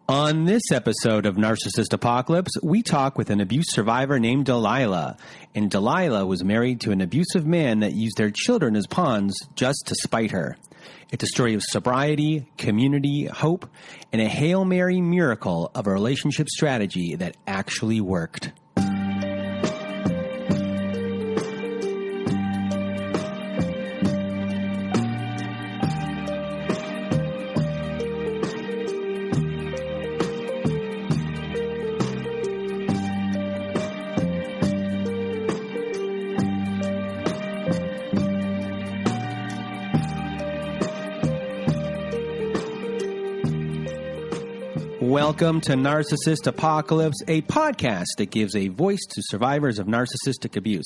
On this episode of Narcissist Apocalypse, we talk with an abuse survivor named Delilah. And Delilah was married to an abusive man that used their children as pawns just to spite her. It's a story of sobriety, community, hope, and a Hail Mary miracle of a relationship strategy that actually worked. Welcome to Narcissist Apocalypse, a podcast that gives a voice to survivors of narcissistic abuse.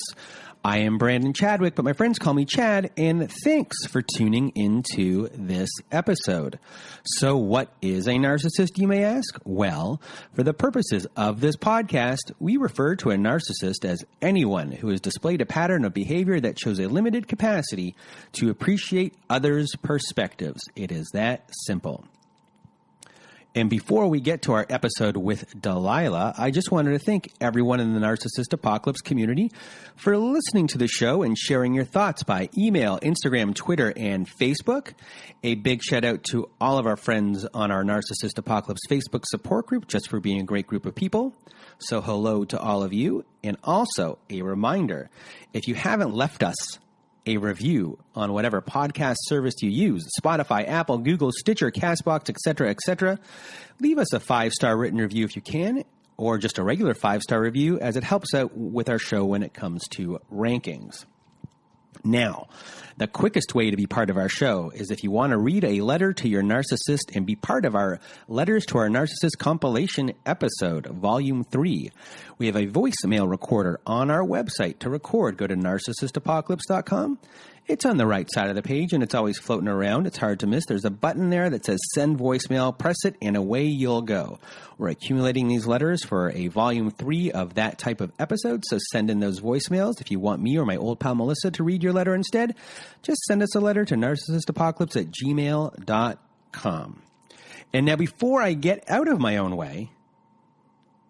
I am Brandon Chadwick, but my friends call me Chad, and thanks for tuning into this episode. So what is a narcissist, you may ask? Well, for the purposes of this podcast, we refer to a narcissist as anyone who has displayed a pattern of behavior that shows a limited capacity to appreciate others' perspectives. It is that simple. And before we get to our episode with Delilah, I just wanted to thank everyone in the Narcissist Apocalypse community for listening to the show and sharing your thoughts by email, Instagram, Twitter, and Facebook. A big shout out to all of our friends on our Narcissist Apocalypse Facebook support group, just for being a great group of people. So hello to all of you. And also a reminder, if you haven't left us a review on whatever podcast service you use, Spotify, Apple, Google, Stitcher, CastBox, etc., leave us a 5-star written review if you can, or just a regular 5-star review, as it helps out with our show when it comes to rankings. Now, the quickest way to be part of our show is if you want to read a letter to your narcissist and be part of our Letters to Our Narcissist compilation episode, Volume 3. We have a voicemail recorder on our website to record. Go to narcissistapocalypse.com. It's on the right side of the page, and it's always floating around. It's hard to miss. There's a button there that says Send Voicemail. Press it, and away you'll go. We're accumulating these letters for a Volume 3 of that type of episode, so send in those voicemails. If you want me or my old pal Melissa to read your letter instead, just send us a letter to narcissistapocalypse@gmail.com. And now, before I get out of my own way,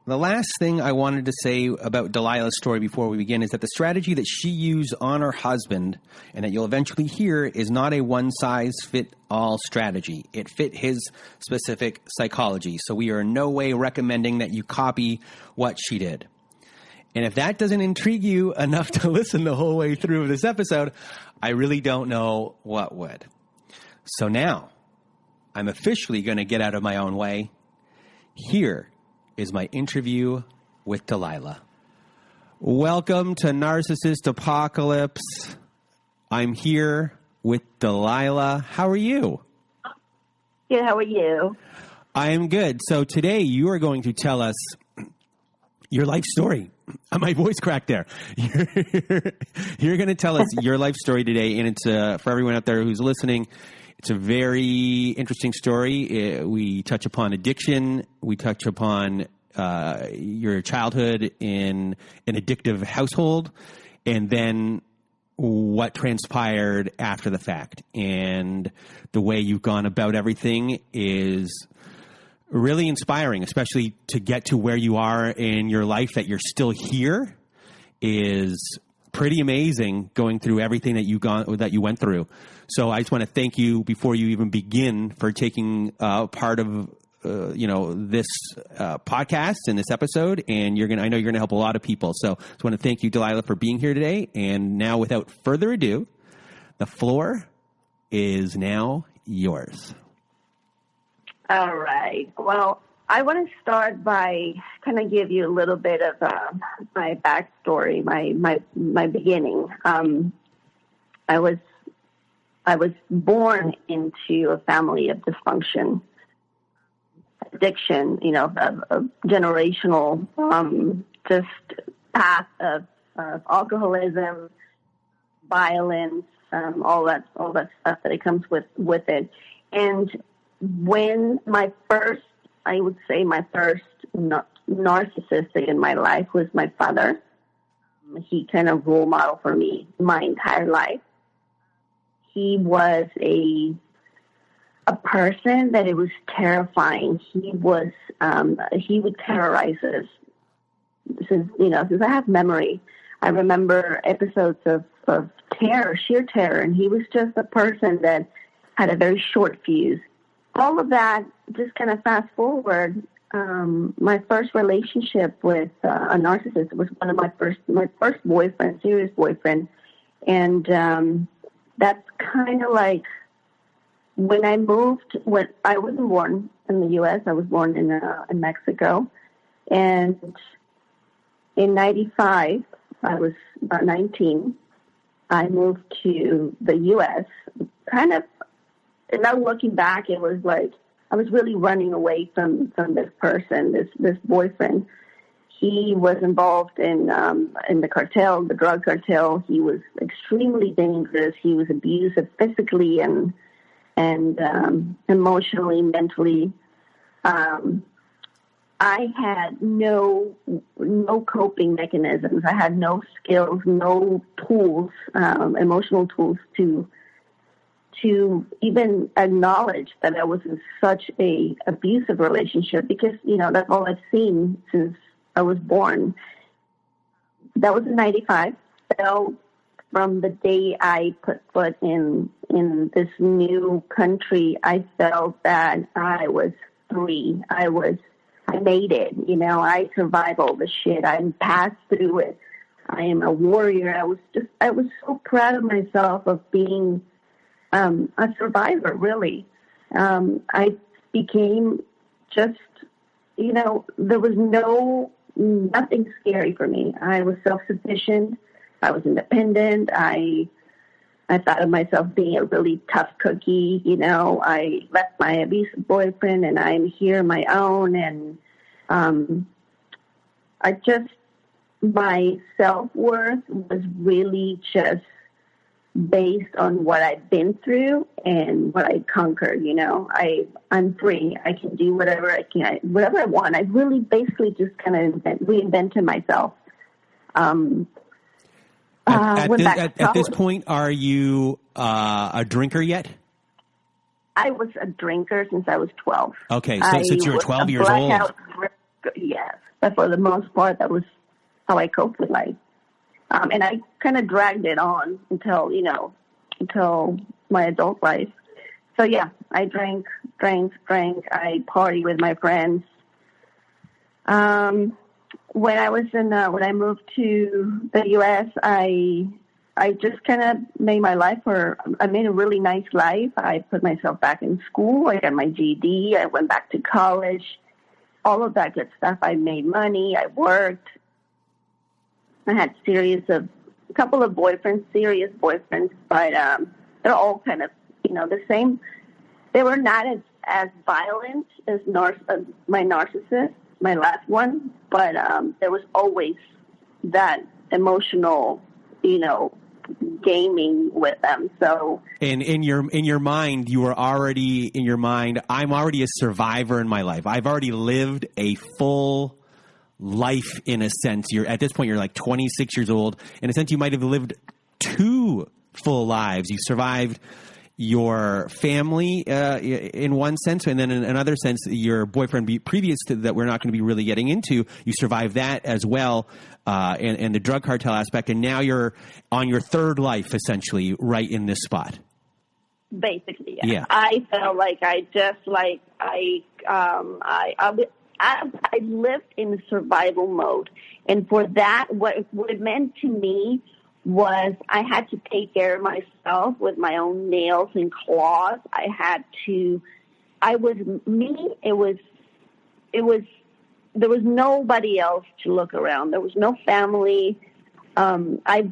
the last thing I wanted to say about Delilah's story before we begin is that the strategy that she used on her husband, and that you'll eventually hear, is not a one-size-fit-all strategy. It fit his specific psychology. So we are in no way recommending that you copy what she did. And if that doesn't intrigue you enough to listen the whole way through this episode, I really don't know what would. So now, I'm officially going to get out of my own way. Here is my interview with Delilah. Welcome to Narcissist Apocalypse. I'm here with Delilah. How are you? Good, how are you? I am good. So today you are going to tell us your life story. My voice cracked there. You're going to tell us your life story today, and it's for everyone out there who's listening. It's a very interesting story. We touch upon addiction. We touch upon your childhood in an addictive household, and then what transpired after the fact. And the way you've gone about everything is really inspiring, especially to get to where you are in your life, that you're still here is pretty amazing, going through everything that you went through. So I just want to thank you before you even begin for taking part of this podcast and this episode. And I know you're going to help a lot of people. So I just want to thank you, Delilah, for being here today. And now, without further ado, the floor is now yours. All right. Well, I want to start by kind of give you a little bit of my backstory, my beginning. I was born into a family of dysfunction, addiction, a generational just path of alcoholism, violence, all that stuff that it comes with it. And when my first narcissistic in my life was my father. He kind of role model for me my entire life. He was a a person that it was terrifying. He would terrorize us. Since I have memory, I remember episodes of terror, sheer terror, and he was just a person that had a very short fuse. All of that, just kind of fast forward, my first relationship with a narcissist was one of my first boyfriend, serious boyfriend, and that's kind of like when I moved. When I wasn't born in the U.S., I was born in Mexico, and in '95, I was about 19. I moved to the U.S. Kind of, and now looking back, it was like I was really running away from this person, this boyfriend. He was involved in the cartel, the drug cartel. He was extremely dangerous. He was abusive physically and emotionally, mentally. I had no coping mechanisms. I had no skills, no tools, emotional tools to even acknowledge that I was in such a abusive relationship, because that's all I've seen since I was born. That was in '95. So from the day I put foot in this new country, I felt that I was free. I made it. I survived all the shit. I passed through it. I am a warrior. I was so proud of myself of being a survivor, really. I became just, there was nothing scary for me. I was self-sufficient. I was independent. I thought of myself being a really tough cookie. I left my abusive boyfriend and I'm here on my own. And my self-worth was really just based on what I've been through and what I conquered. I'm free. I can do whatever I can, whatever I want. I really basically just kind of reinvented myself. At this point, are you a drinker yet? I was a drinker since I was 12. Okay, so since you were 12 years old. Yes, but for the most part, that was how I coped with life. And I kind of dragged it on until my adult life. So yeah, I drank. I party with my friends. When I moved to the U.S., I just kind of made my life I made a really nice life. I put myself back in school. I got my GED. I went back to college. All of that good stuff. I made money. I worked. I had a couple of serious boyfriends, but they're all kind of, the same. They were not as violent as my narcissist, my last one, but there was always that emotional, gaming with them. So, and in your mind, you were already in your mind, I'm already a survivor in my life. I've already lived a full life in a sense. At this point, you're like 26 years old. In a sense, you might have lived 2 full lives. You survived your family in one sense, and then in another sense, your boyfriend previous to that we're not going to be really getting into, you survived that as well, and the drug cartel aspect, and now you're on your 3rd life, essentially, right in this spot. Basically, yeah. I felt like I lived in survival mode. And for that, what it meant to me was I had to take care of myself with my own nails and claws. There was nobody else to look around. There was no family. I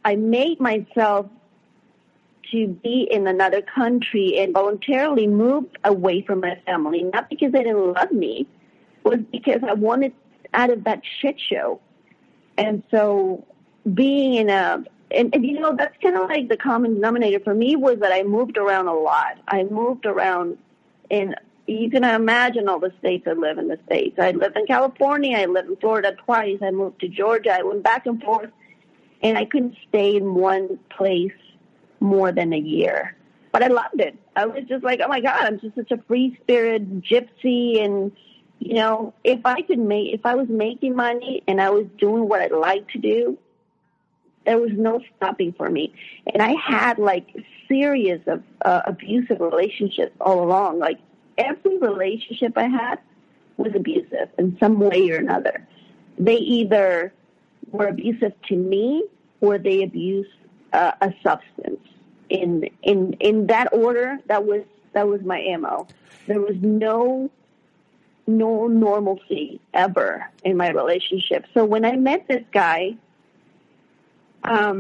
made myself to be in another country and voluntarily moved away from my family, not because they didn't love me, was because I wanted out of that shit show. And so being in and that's kind of like the common denominator for me was that I moved around a lot. I moved around you can imagine all the states I live in the States. I lived in California. I lived in Florida twice. I moved to Georgia. I went back and forth, and I couldn't stay in one place more than a year. But I loved it. I was just like, oh my God, I'm just such a free spirit gypsy. And, you know, if I was making money and I was doing what I like to do, there was no stopping for me. And I had like a series of abusive relationships all along. Like every relationship I had was abusive in some way or another. They either were abusive to me or they abused a substance. In that order, that was my MO. There was no normalcy ever in my relationship. So when I met this guy, I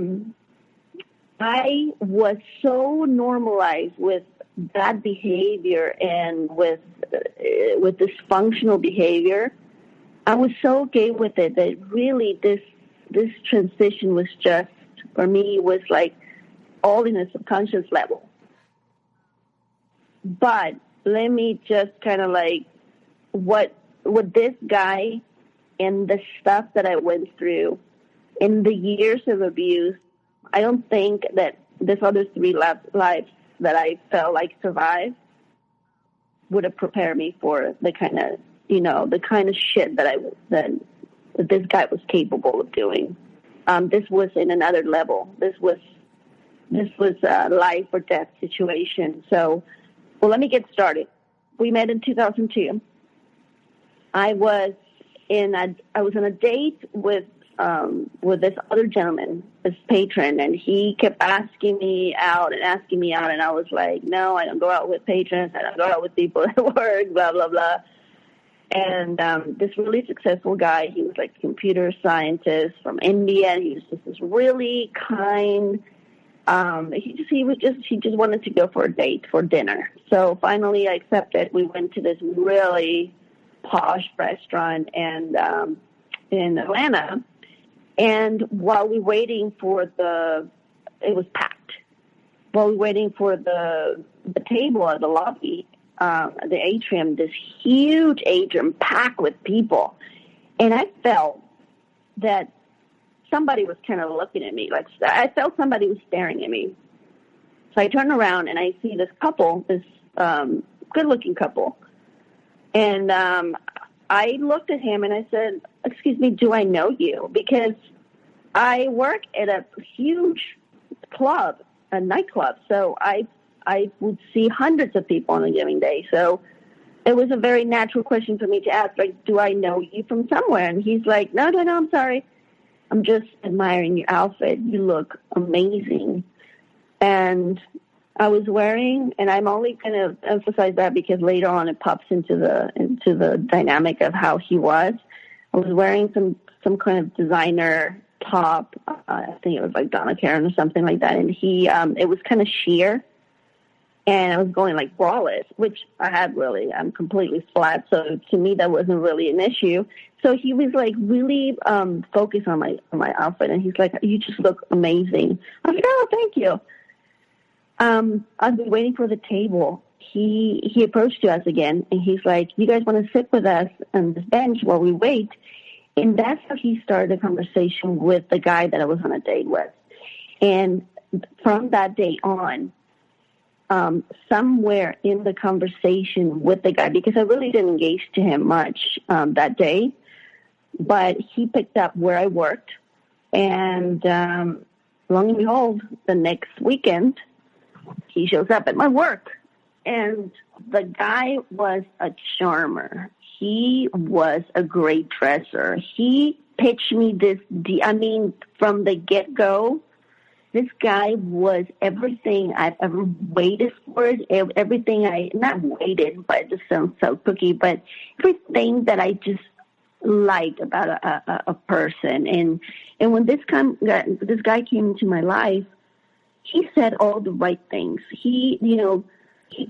was so normalized with bad behavior and with dysfunctional behavior. I was so okay with it that really this transition was just, for me, was like all in a subconscious level. But let me just kind of like what this guy and the stuff that I went through in the years of abuse, I don't think that this other 3 lives that I felt like survived would have prepared me for the kind of, you know, the kind of shit that this guy was capable of doing. This was in another level. This was a life or death situation. So, well, let me get started. We met in 2002. I was on a date with this other gentleman, this patron, and he kept asking me out, and I was like, no, I don't go out with patrons. I don't go out with people at work, blah, blah, blah. And this really successful guy, he was like a computer scientist from India, and he was just this really kind. He just wanted to go for a date for dinner. So finally, I accepted. We went to this really posh restaurant and in Atlanta. And while we were waiting for it was packed. While we were waiting for the table at the lobby, the atrium, this huge atrium packed with people. And I felt that somebody was kind of looking at me. Like I felt somebody was staring at me. So I turned around and I see this couple, this good-looking couple. And I looked at him and I said, excuse me, do I know you? Because I work at a huge club, a nightclub. So I would see hundreds of people on a given day. So it was a very natural question for me to ask, like, do I know you from somewhere? And he's like, no, I'm sorry. I'm just admiring your outfit. You look amazing. And I was wearing, and I'm only going to emphasize that because later on it pops into the dynamic of how he was. I was wearing some kind of designer top. I think it was like Donna Karan or something like that. And it was kind of sheer. And I was going like braless, which I had really. I'm completely flat. So to me, that wasn't really an issue. So he was like really focused on my outfit. And he's like, you just look amazing. I was like, oh, thank you. I've been waiting for the table. He approached us again, and he's like, you guys want to sit with us on this bench while we wait? And that's how he started a conversation with the guy that I was on a date with. And from that day on, somewhere in the conversation with the guy, because I really didn't engage to him much that day, but he picked up where I worked. And long and behold, the next weekend, he shows up at my work. And the guy was a charmer. He was a great dresser. He pitched me from the get-go, this guy was everything I've ever waited for. Not waited, but it just sounds so cookie, but everything that I just liked about a person. And when this guy came into my life, he said all the right things. He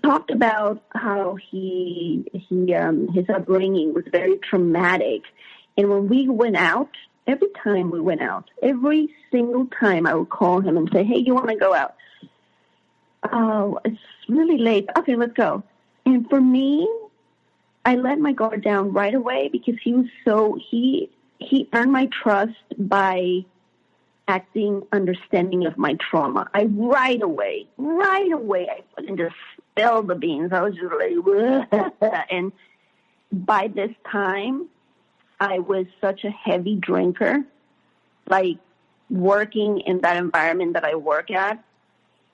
talked about how his upbringing was very traumatic. And when we went out, every single time I would call him and say, hey, you want to go out? Oh, it's really late. Okay, let's go. And for me, I let my guard down right away because he earned my trust by acting understanding of my trauma. I right away, I fucking just spilled the beans. I was just like, and by this time, I was such a heavy drinker, like working in that environment that I work at.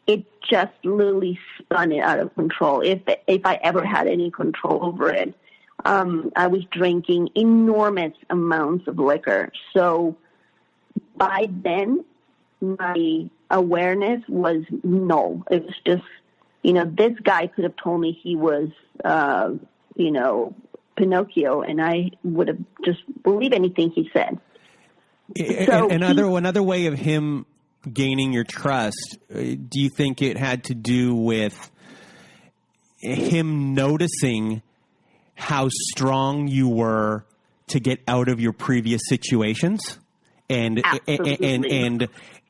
It just literally spun it out of control. If I ever had any control over it, I was drinking enormous amounts of liquor. So by then, my awareness was null. It was just, this guy could have told me he was, Pinocchio, and I would have just believed anything he said. So another way of him gaining your trust, do you think it had to do with him noticing how strong you were to get out of your previous situations and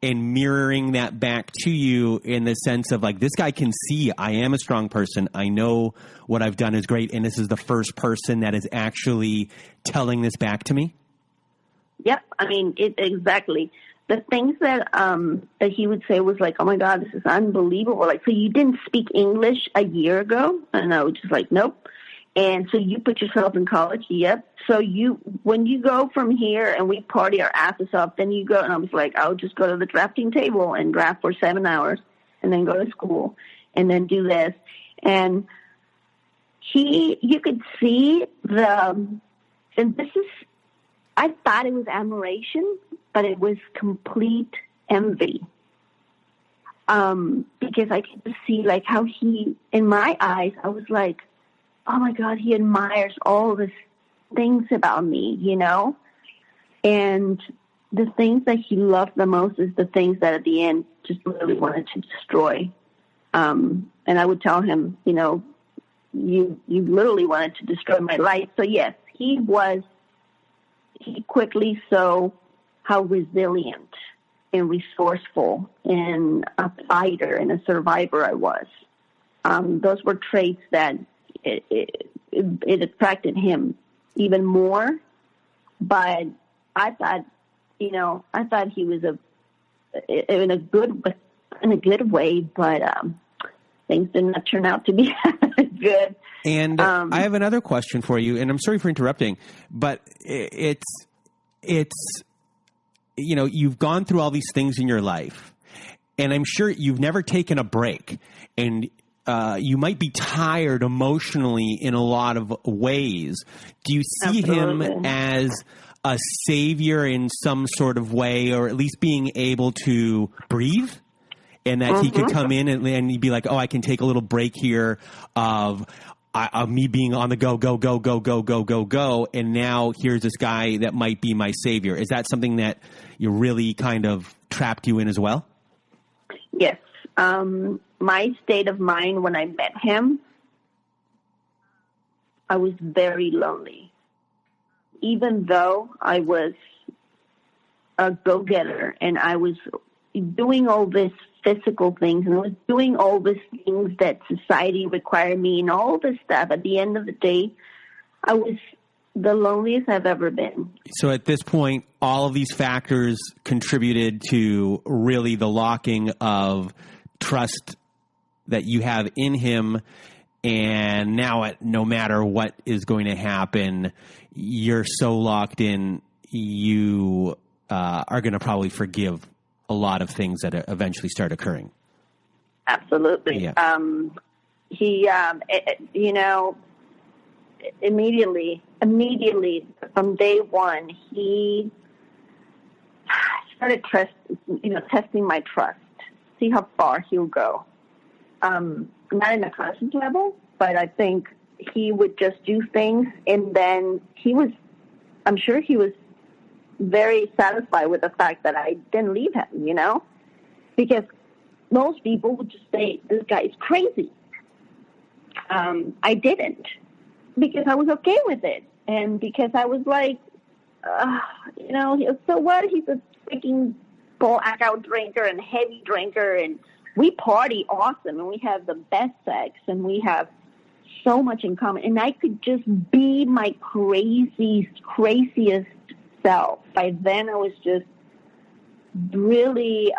mirroring that back to you in the sense of like, this guy can see I am a strong person. I know what I've done is great. And this is the first person that is actually telling this back to me. Yep. I mean, exactly. The things that he would say was like, oh my God, this is unbelievable. Like, so you didn't speak English a year ago? And I was just like, nope. And so you put yourself in college? Yep. So when you go from here and we party our asses off, then you go, and I was like, I'll just go to the drafting table and draft for 7 hours and then go to school and then do this. And you could see and this is, I thought it was admiration, but it was complete envy. Because I could see like how in my eyes, I was like, oh my God, he admires all these things about me, and the things that he loved the most is the things that at the end just really wanted to destroy. And I would tell him, you literally wanted to destroy my life. So yes, he quickly saw how resilient and resourceful and a fighter and a survivor I was. Those were traits that it attracted him even more. But I thought he was in a good way, but things did not turn out to be good. And I have another question for you, and I'm sorry for interrupting, but it's you've gone through all these things in your life, and I'm sure you've never taken a break, and you might be tired emotionally in a lot of ways. Do you see him as a savior in some sort of way, or at least being able to breathe? And that he could come in and he'd be like, oh, I can take a little break here of me being on the go. And now here's this guy that might be my savior. Is that something that you really kind of trapped you in as well? Yes. My state of mind when I met him, I was very lonely. Even though I was a go-getter and I was doing all this physical things and I was doing all these things that society required me and all this stuff, at the end of the day, I was the loneliest I've ever been. So at this point, all of these factors contributed to really the locking of trust that you have in him. And now no matter what is going to happen, you're so locked in, you are going to probably forgive a lot of things that eventually start occurring. Absolutely. Yeah. He, immediately from day one, he started testing my trust, see how far he'll go. Not in a constant level, but I think he would just do things, and then I'm sure he was very satisfied with the fact that I didn't leave him, because most people would just say, this guy is crazy. I didn't, because I was okay with it. And because I was like, so what? He's a freaking blackout drinker and heavy drinker, and we party awesome, and we have the best sex, and we have so much in common. And I could just be my craziest self. By then, I was just really,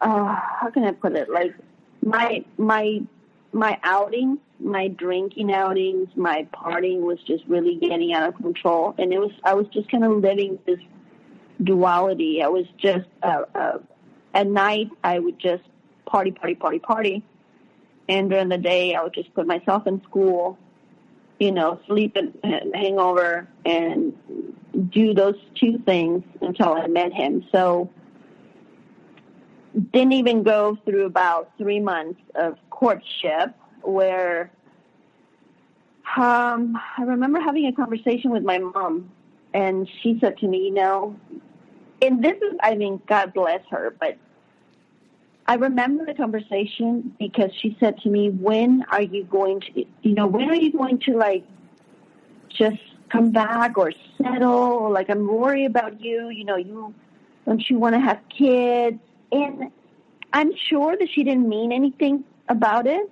how can I put it? Like my outings, my drinking outings, my partying was just really getting out of control. And I was just kind of living this duality. I was just, at night, I would just party. And during the day, I would just put myself in school, sleep and hangover and do those two things until I met him. So didn't even go through about 3 months of courtship where I remember having a conversation with my mom, and she said to me, and this is, God bless her, but I remember the conversation because she said to me, when are you going to like just come back or settle? Like, I'm worried about you, don't you want to have kids? And I'm sure that she didn't mean anything about it,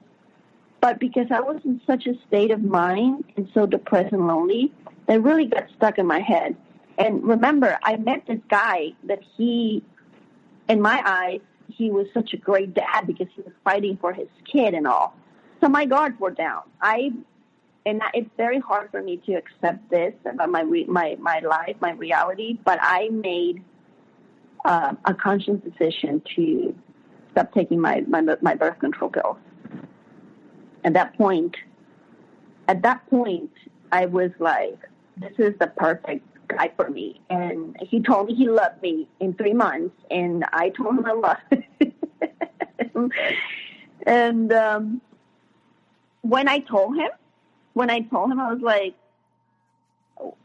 but because I was in such a state of mind and so depressed and lonely, that really got stuck in my head. And remember, I met this guy that in my eyes, he was such a great dad because he was fighting for his kid and all. So my guards were down. It's very hard for me to accept this about my life, my reality, but I made a conscious decision to stop taking my birth control pills. At that point, I was like, this is the perfect guy for me. And he told me he loved me in 3 months, and I told him I loved him. And when I told him, I was like,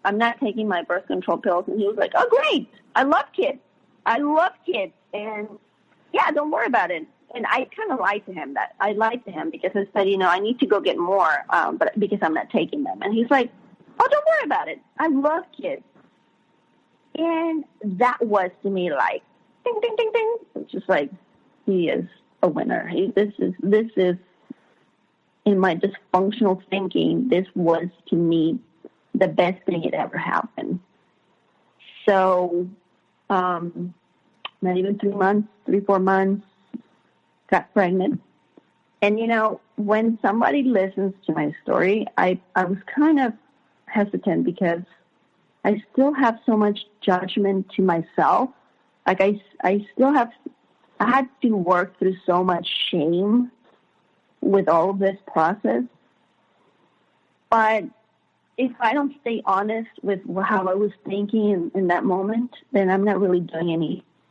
I'm not taking my birth control pills. And he was like, oh, great. I love kids. And yeah, don't worry about it. And I kind of lied to him because I said, I need to go get more, but because I'm not taking them. And he's like, oh, don't worry about it. I love kids. And that was to me like, ding, ding, ding, ding. It's just like, he is a winner. This is in my dysfunctional thinking, this was to me the best thing that ever happened. So, not even 4 months, got pregnant. And, when somebody listens to my story, I was kind of hesitant because I still have so much judgment to myself. Like I had to work through so much shame with all of this process. But if I don't stay honest with how I was thinking in that moment, then I'm not really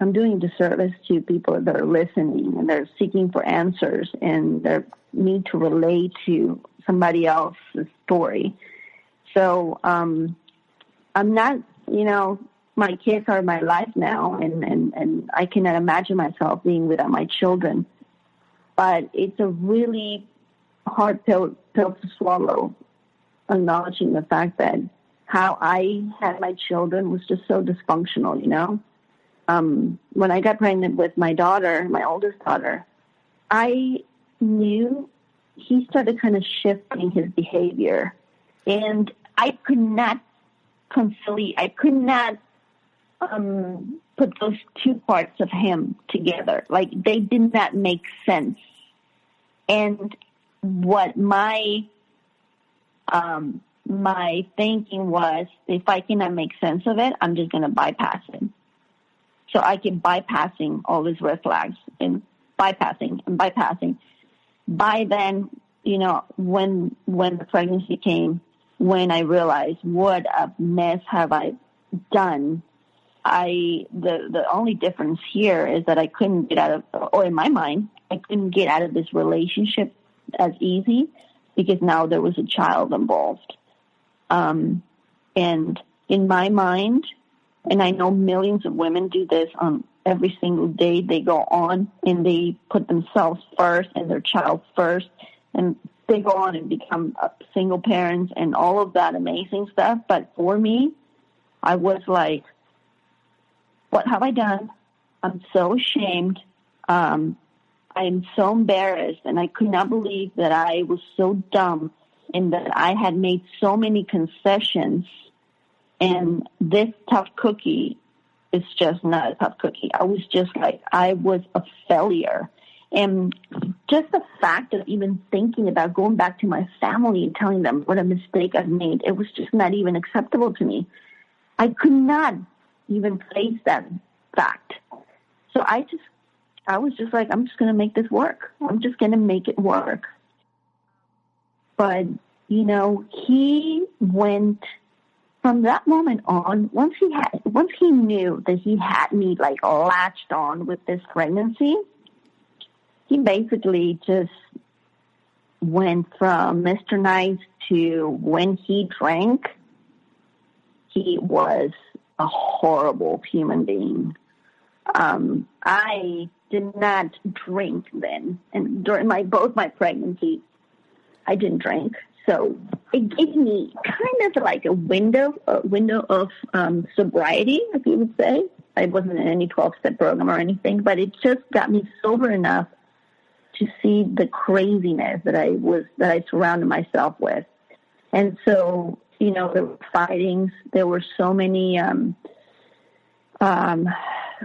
I'm doing disservice to people that are listening and they're seeking for answers and they need to relate to somebody else's story. So, I'm not, my kids are my life now and I cannot imagine myself being without my children. But it's a really hard pill to swallow, acknowledging the fact that how I had my children was just so dysfunctional, When I got pregnant with my daughter, my oldest daughter, I knew he started kind of shifting his behavior. And I could not put those two parts of him together. Like, they did not make sense. And what my thinking was, if I cannot make sense of it, I'm just going to bypass it. So I keep bypassing all these red flags and bypassing. By then, when the pregnancy came, when I realized what a mess have I done, the only difference here is that I couldn't get out of, or in my mind, I couldn't get out of this relationship as easy because now there was a child involved. And in my mind, and I know millions of women do this on every single day, they go on and they put themselves first and their child first, and they go on and become single parents and all of that amazing stuff. But for me, I was like, what have I done? I'm so ashamed. I am so embarrassed, and I could not believe that I was so dumb and that I had made so many concessions. And this tough cookie it's just not a tough cookie. I was just like, I was a failure. And just the fact of even thinking about going back to my family and telling them what a mistake I've made, it was just not even acceptable to me. I could not even face that fact. So I was just like, I'm just going to make this work. I'm just going to make it work. But, you know, he went from that moment on, once he knew that he had me like latched on with this pregnancy, he basically just went from Mr. Nice to when he drank, he was a horrible human being. I did not drink then, and during both my pregnancies, I didn't drink. So it gave me kind of like a window of sobriety, if you would say. I wasn't in any 12-step program or anything, but it just got me sober enough to see the craziness that I surrounded myself with. And so, you know, there were fightings. There were so many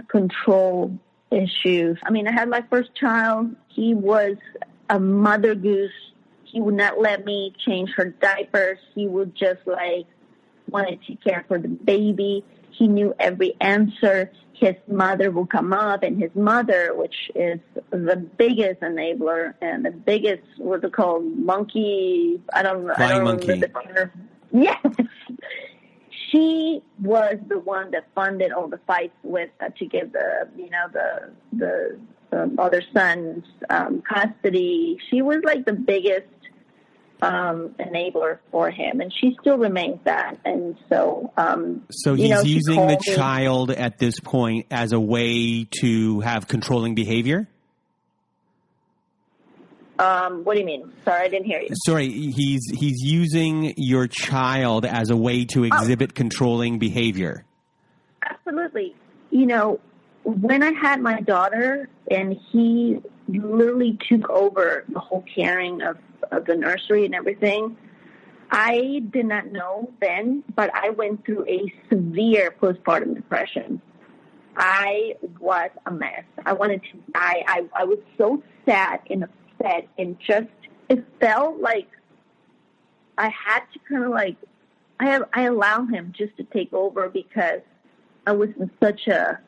control issues. I mean, I had my first child. He was a mother goose. He would not let me change her diapers. He would just like wanted to care for the baby. He knew every answer. His mother will come up, and his mother, which is the biggest enabler and the biggest, what's it called, monkey, I don't monkey. remember the term. Yes. She was the one that funded all the fights with to give the other son's custody. She was like the biggest enabler for him, and she still remains that. And so, so he's using the child at this point as a way to have controlling behavior. What do you mean? Sorry, I didn't hear you. Sorry, he's using your child as a way to exhibit controlling behavior. Absolutely. You know, when I had my daughter, and he literally took over the whole caring of the nursery and everything, I did not know then, but I went through a severe postpartum depression. I was a mess. I wanted to die. I was so sad and upset, and just, it felt like I had to kind of like, I allow him just to take over because I was in such a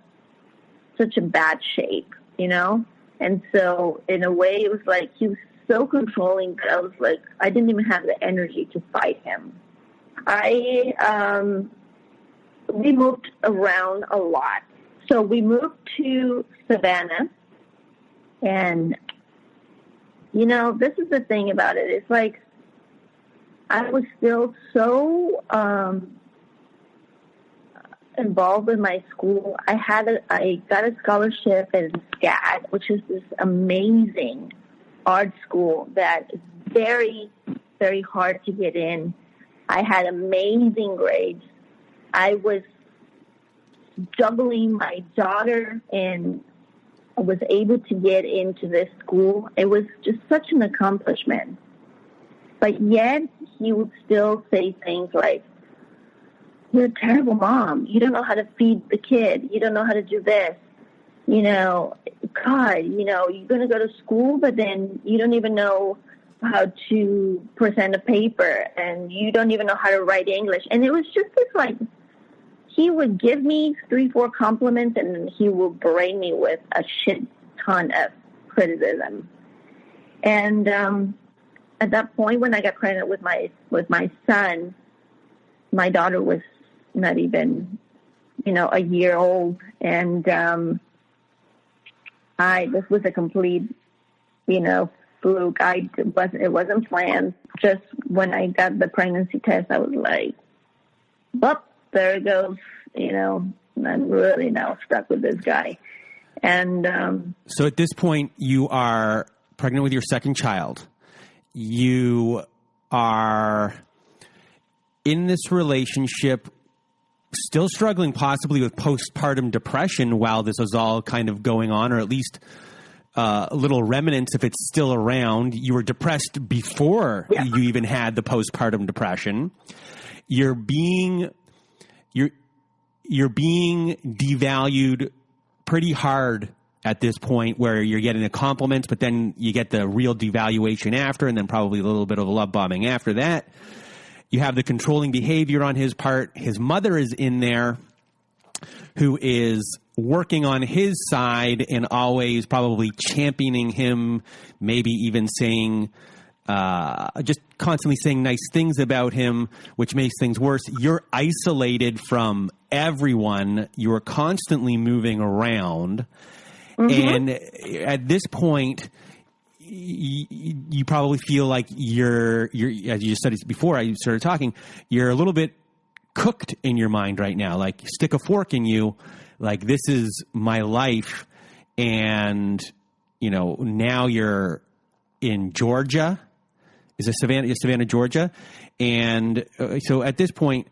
bad shape, you know? And so in a way, it was like he was so controlling that I was like, I didn't even have the energy to fight him. We moved around a lot. So we moved to Savannah, and, you know, this is the thing about it. It's like I was still so involved in my school. I got a scholarship in SCAD, which is this amazing art school that is very, very hard to get in. I had amazing grades. I was juggling my daughter, and I was able to get into this school. It was just such an accomplishment. But yet, he would still say things like, "You're a terrible mom. You don't know how to feed the kid. You don't know how to do this. You know, God, you know, you're going to go to school, but then you don't even know how to present a paper, and you don't even know how to write English." And it was just this, like, he would give me 3-4 compliments, and then he would berate me with a shit ton of criticism. And at that point, when I got pregnant with my son, my daughter was not even, you know, a year old, and this was a complete, you know, fluke. It wasn't planned. Just when I got the pregnancy test, I was like, "Well, there it goes." You know, I'm really now stuck with this guy. And so at this point, you are pregnant with your second child. You are in this relationship, still struggling possibly with postpartum depression while this is all kind of going on, or at least little remnants if it's still around. You were depressed before you even had the postpartum depression. you're being devalued pretty hard at this point, where you're getting the compliments, but then you get the real devaluation after, and then probably a little bit of a love bombing after that. You have the controlling behavior on his part. His mother is in there, who is working on his side and always probably championing him, maybe even saying, just constantly saying nice things about him, which makes things worse. You're isolated from everyone. You're constantly moving around. And at this point, you probably feel like you're, as you said before I started talking, you're a little bit cooked in your mind right now. Like, stick a fork in you, like, this is my life. And, now you're in Georgia. Is it Savannah, Georgia? And so at this point,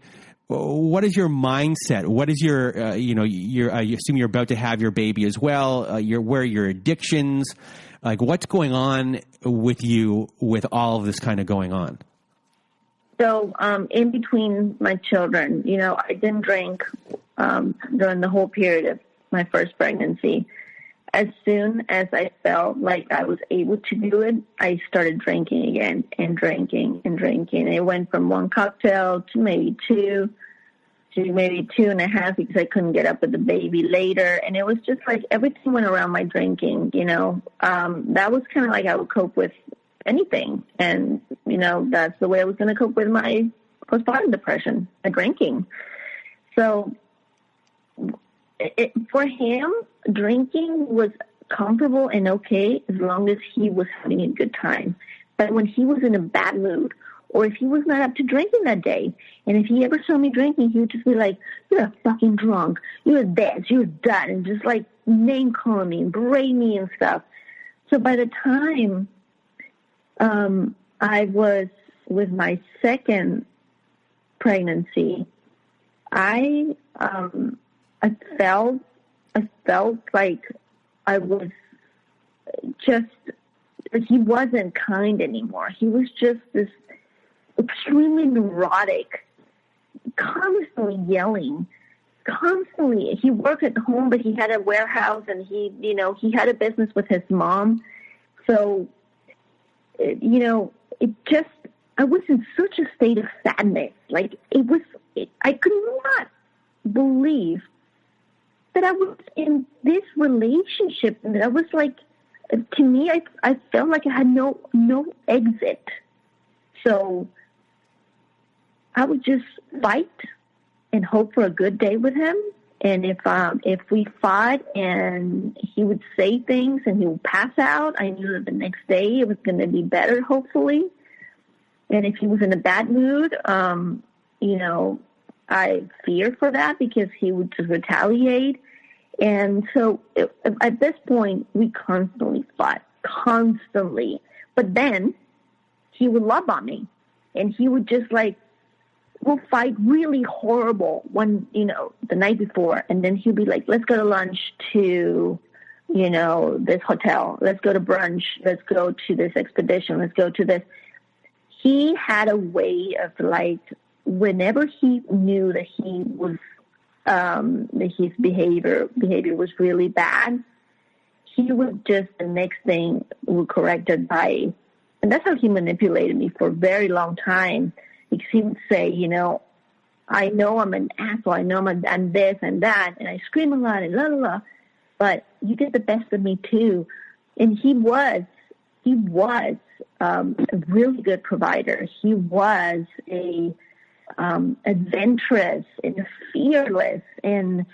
what is your mindset? What is your, I assume you're about to have your baby as well. Where are your addictions? Like, what's going on with you with all of this kind of going on? So, in between my children, I didn't drink during the whole period of my first pregnancy. As soon as I felt like I was able to do it, I started drinking again and drinking and drinking. It went from one cocktail to maybe two, to maybe 2.5, because I couldn't get up with the baby later. And it was just like everything went around my drinking, That was kind of like I would cope with anything. And, that's the way I was going to cope with my postpartum depression, drinking. So for him, drinking was comfortable and okay as long as he was having a good time. But when he was in a bad mood, or if he was not up to drinking that day, and if he ever saw me drinking, he would just be like, "You're a fucking drunk. You're this, you're that," and just like name calling me and berate me and stuff. So by the time I was with my second pregnancy, I felt like I was just, he wasn't kind anymore. He was just this extremely neurotic, constantly yelling, constantly. He worked at home, but he had a warehouse, and he had a business with his mom. So, I was in such a state of sadness. Like, I could not believe that I was in this relationship, and that I was like, to me, I felt like I had no exit. So I would just fight and hope for a good day with him. And if we fought and he would say things and he would pass out, I knew that the next day it was going to be better, hopefully. And if he was in a bad mood, I feared for that, because he would just retaliate. And so at this point, we constantly fought, constantly. But then he would love on me, and he would just we'll fight really horrible the night before. And then he'll be like, "Let's go to lunch to, this hotel. Let's go to brunch. Let's go to this expedition. Let's go to this." He had a way of whenever he knew that he was, that his behavior was really bad, he would just, the next thing, would correct it by, and that's how he manipulated me for a very long time, because he would say, "I know I'm an asshole, I know I'm this and that, and I scream a lot and la la la, but you get the best of me too." And he was a really good provider. He was adventurous and fearless, and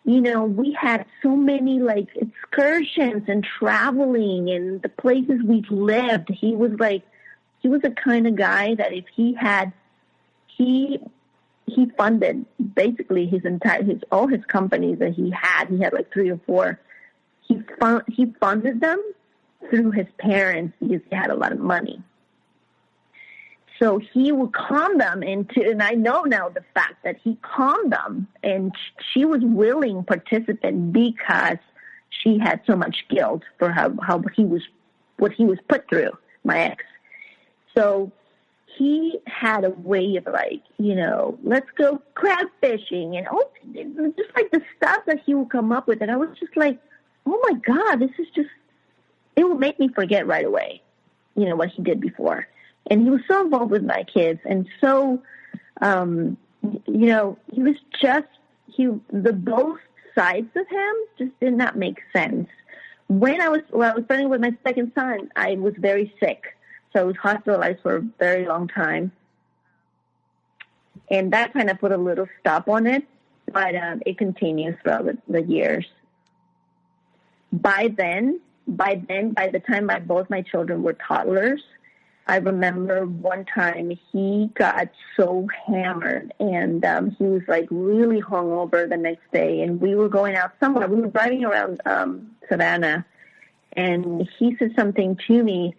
we had so many excursions and traveling and the places we lived. He was the kind of guy that if he funded basically all his companies that he had 3 or 4. He funded them through his parents, because he had a lot of money. So he would calm them and I know now the fact that he calmed them, and she was willing participant because she had so much guilt for what he was put through, my ex. So he had a way of like, let's go crab fishing and just like the stuff that he would come up with. And I was just like, oh my God, this is just, it would make me forget right away, what he did before. And he was so involved with my kids. And so, he was just, both sides of him just did not make sense. When I was pregnant with my second son, I was very sick. So I was hospitalized for a very long time. And that kind of put a little stop on it, but it continues throughout the years. By the time both my children were toddlers, I remember one time he got so hammered and he was like really hungover the next day. And we were going out somewhere. We were driving around Savannah, and he said something to me.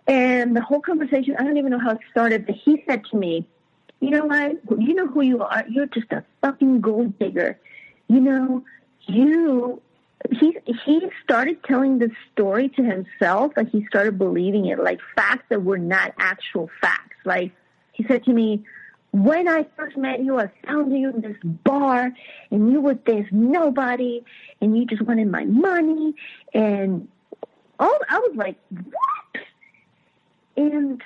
And the whole conversation, I don't even know how it started, but he said to me, you know what? You know who you are? You're just a fucking gold digger. He started telling this story to himself, and he started believing it, like facts that were not actual facts. Like, he said to me, when I first met you, I found you in this bar, and you were this nobody, and you just wanted my money, and I was like, what? And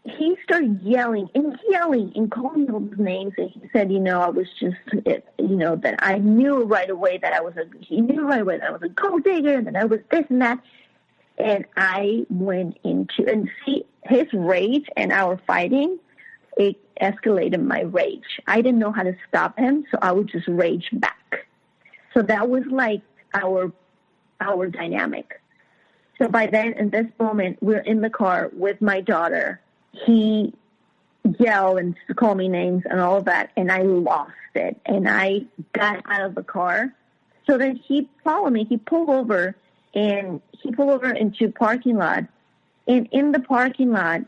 he started yelling and calling all his names. And he said, I was just, that I knew right away that I was a gold digger and that I was this and that. And I went into, and see, his rage and our fighting, it escalated my rage. I didn't know how to stop him, so I would just rage back. So that was like our dynamic. So by then, in this moment, we're in the car with my daughter. He yelled and called me names and all of that, and I lost it. And I got out of the car. So then he followed me. He pulled over into a parking lot. And in the parking lot,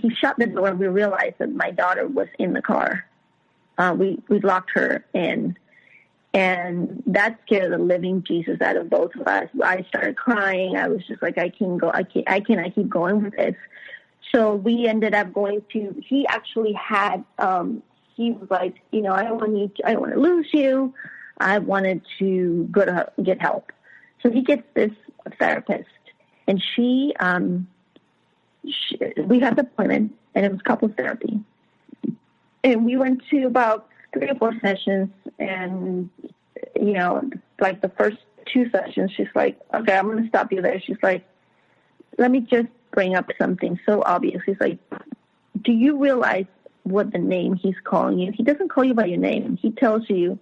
he shut the door. We realized that my daughter was in the car. We locked her in. And that scared the living Jesus out of both of us. I started crying. I was just like, I cannot keep going with this. So we ended up going to, he actually had, he was like, I don't want to lose you. I wanted to go to get help. So he gets this therapist, and we had the appointment, and it was couples therapy. And we went to about 3 or 4 sessions, and, like the first 2 sessions, she's like, okay, I'm going to stop you there. She's like, let me just bring up something so obvious. He's like, do you realize what the name he's calling you? He doesn't call you by your name. He tells you,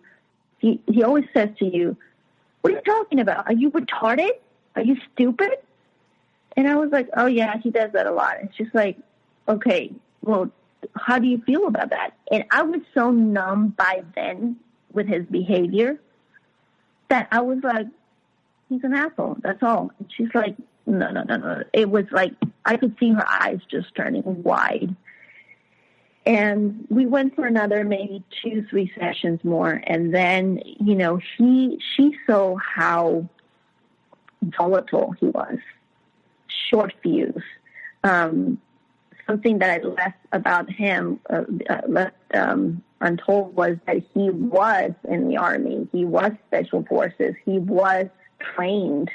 he always says to you, what are you talking about? Are you retarded? Are you stupid? And I was like, oh yeah, he does that a lot. It's just like, okay, well, how do you feel about that? And I was so numb by then with his behavior that I was like, he's an asshole. That's all. And she's like, no. It was like, I could see her eyes just turning wide. And we went for another maybe 2-3 sessions more. And then, she saw how volatile he was, short fuse. Something that I left about him, untold, was that he was in the Army. He was Special Forces. He was trained.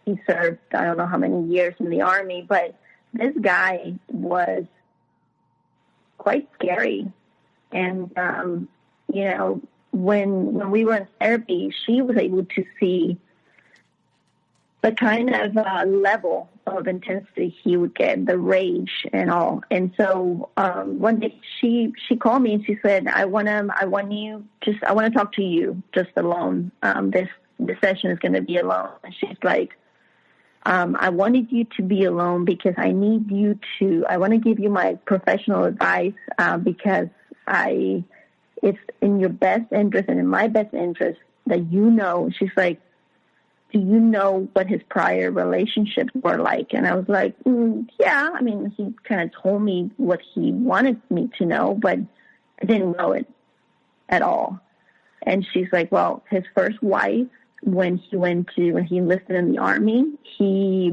He served, I don't know how many years in the Army, but this guy was quite scary. And, when we were in therapy, she was able to see the kind of level of intensity he would get, the rage and all. And so one day she called me and she said, I want to talk to you just alone. This session is going to be alone. And she's like, I wanted you to be alone because I want to give you my professional advice because it's in your best interest and in my best interest that she's like, do you know what his prior relationships were like? And I was like, yeah. I mean, he kind of told me what he wanted me to know, but I didn't know it at all. And she's like, well, his first wife when he enlisted in the Army, he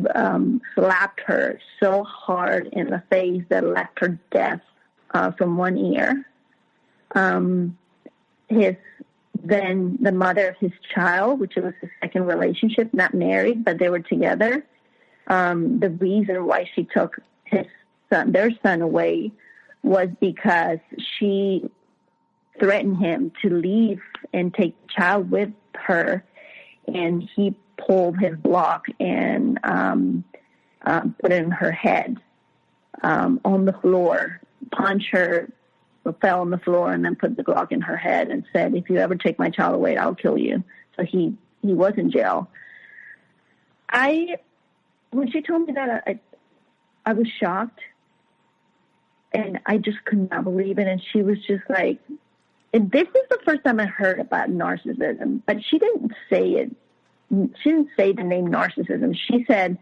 slapped her so hard in the face that left her deaf from one ear. Then the mother of his child, which was his second relationship, not married, but they were together. The reason why she took their son away was because she threatened him to leave and take the child with her, and he pulled his block and put it in her head on the floor, punched her, fell on the floor, and then put the Glock in her head and said, "If you ever take my child away, I'll kill you." So he was in jail. When she told me that, I was shocked, and I just could not believe it. And she was just like, and this is the first time I heard about narcissism, but she didn't say it. She didn't say the name narcissism. She said,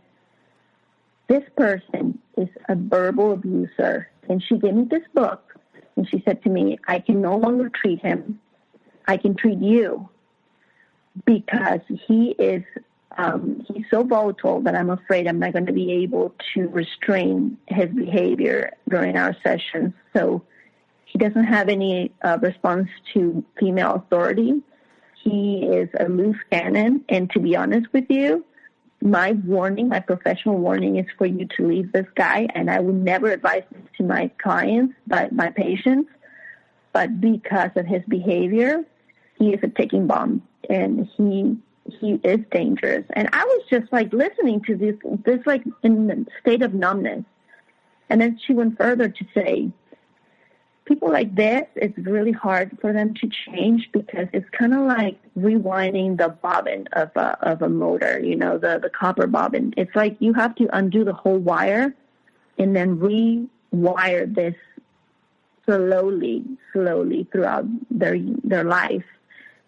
"This person is a verbal abuser." And she gave me this book, and she said to me, "I can no longer treat him. I can treat you because he's so volatile that I'm afraid I'm not going to be able to restrain his behavior during our sessions. So he doesn't have any response to female authority. He is a loose cannon. And to be honest with you, my professional warning is for you to leave this guy. And I would never advise this to my clients, but my patients. But because of his behavior, he is a ticking bomb, and he is dangerous." And I was just like listening to this like in a state of numbness. And then she went further to say, people like this, it's really hard for them to change because it's kind of like rewinding the bobbin of a motor, the copper bobbin. It's like you have to undo the whole wire and then rewire this slowly throughout their life.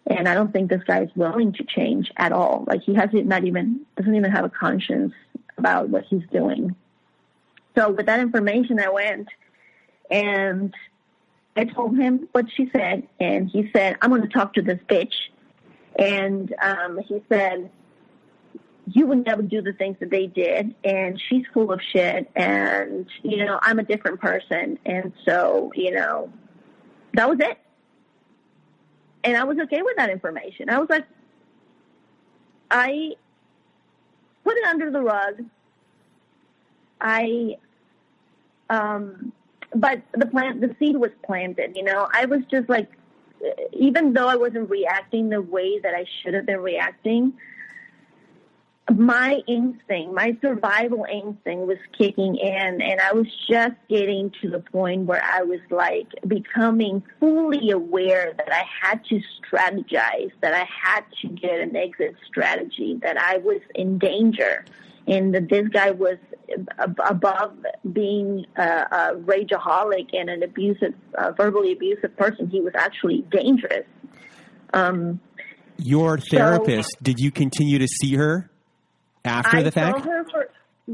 And I don't think this guy is willing to change at all. Like he doesn't even have a conscience about what he's doing. So with that information, I went and I told him what she said, and he said, "I'm going to talk to this bitch." And he said, "You would never do the things that they did, and she's full of shit, and, I'm a different person." And so, that was it. And I was okay with that information. I was like, I put it under the rug. But the seed was planted, I was just like, even though I wasn't reacting the way that I should have been reacting, my survival instinct was kicking in, and I was just getting to the point where I was like becoming fully aware that I had to strategize, that I had to get an exit strategy, that I was in danger, and that this guy was above being a rageaholic and an abusive, verbally abusive person. He was actually dangerous. Your therapist, did you continue to see her after the fact?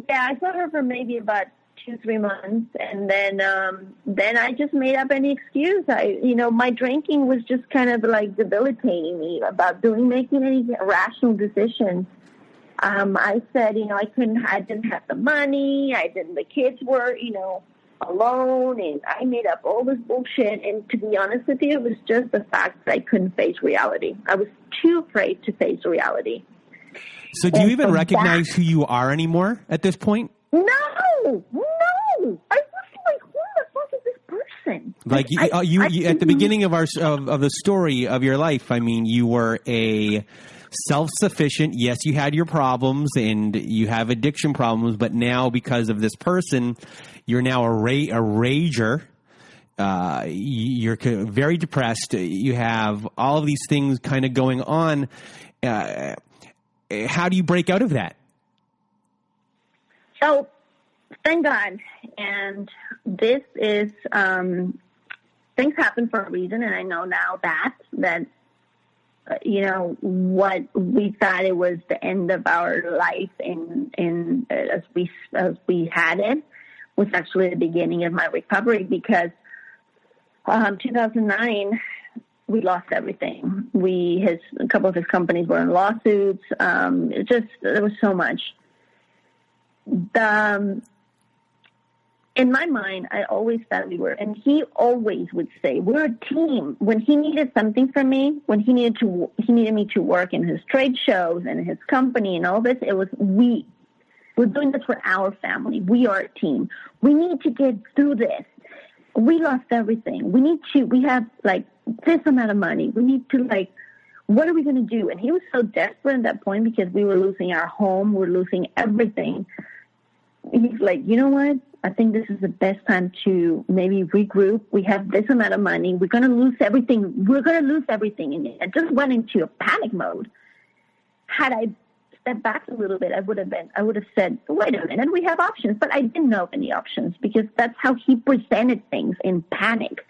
I saw her for maybe about 2-3 months, and then I just made up any excuse. My drinking was just kind of like debilitating me about making any rational decisions. I said, I didn't have the money. The kids were, alone, and I made up all this bullshit. And to be honest with you, it was just the fact that I couldn't face reality. I was too afraid to face reality. So do you even recognize who you are anymore at this point? No. I was like, who the fuck is this person? Like you at the beginning of of the story of your life, I mean, you were a self-sufficient. Yes, you had your problems and you have addiction problems, but now because of this person, you're now a rager. You're very depressed. You have all of these things kind of going on. How do you break out of that? So, thank God. And this is, things happen for a reason. And I know now that what we thought it was the end of our life as we had it was actually the beginning of my recovery, because 2009, we lost everything. A couple of his companies were in lawsuits. There was so much. In my mind, I always thought we were, and he always would say, we're a team. When he needed something from me, when he needed me to work in his trade shows and his company and all this, it was we're doing this for our family. We are a team. We need to get through this. We lost everything. We have like this amount of money. We need to what are we going to do? And he was so desperate at that point because we were losing our home. We're losing everything. He's like, you know what? I think this is the best time to maybe regroup. We have this amount of money. We're going to lose everything. And I just went into a panic mode. Had I stepped back a little bit, I would have said, wait a minute, we have options. But I didn't know any options because that's how he presented things, in panic.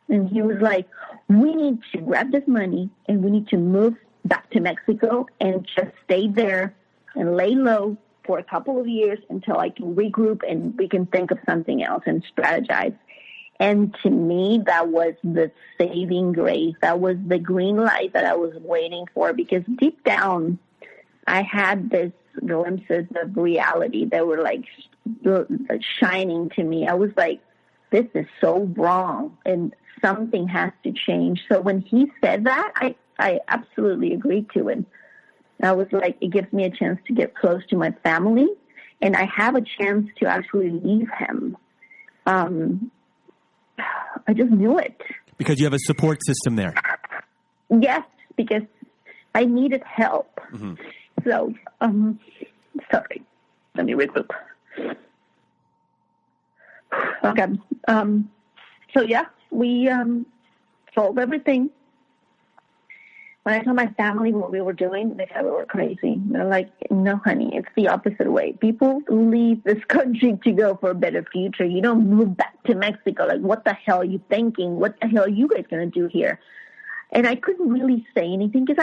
And he was like, we need to grab this money and we need to move back to Mexico and just stay there and lay low for a couple of years until I can regroup and we can think of something else and strategize. And to me, that was the saving grace. That was the green light that I was waiting for, because deep down, I had this glimpses of reality that were like shining to me. I was like, this is so wrong and something has to change. So when he said that, I absolutely agreed to it. I was like, it gives me a chance to get close to my family, and I have a chance to actually leave him. I just knew it. Because you have a support system there. Yes, because I needed help. Mm-hmm. So, sorry. Let me regroup. Okay. So, yeah, we sold everything. When I told my family what we were doing, they thought we were crazy. They're like, no, honey, it's the opposite way. People leave this country to go for a better future. You don't move back to Mexico. Like, what the hell are you thinking? What the hell are you guys going to do here? And I couldn't really say anything because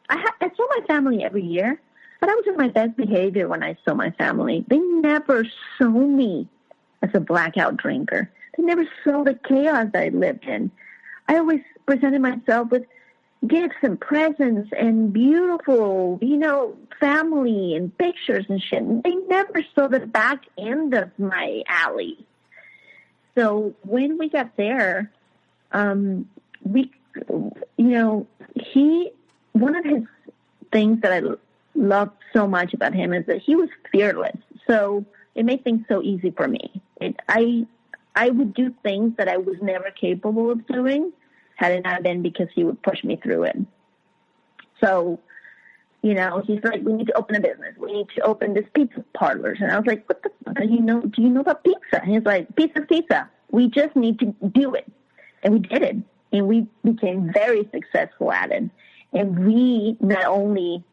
I saw my family every year, but I was in my best behavior when I saw my family. They never saw me as a blackout drinker. They never saw the chaos that I lived in. I always presented myself with gifts and presents and beautiful, family and pictures and shit. They never saw the back end of my alley. So when we got there, one of his things that I loved so much about him is that he was fearless. So it made things so easy for me. I would do things that I was never capable of doing, had it not been because he would push me through it. So, he's like, we need to open a business. We need to open this pizza parlors. And I was like, what the fuck? Do you know about pizza? And he's like, pizza. We just need to do it. And we did it. And we became very successful at it. And we not only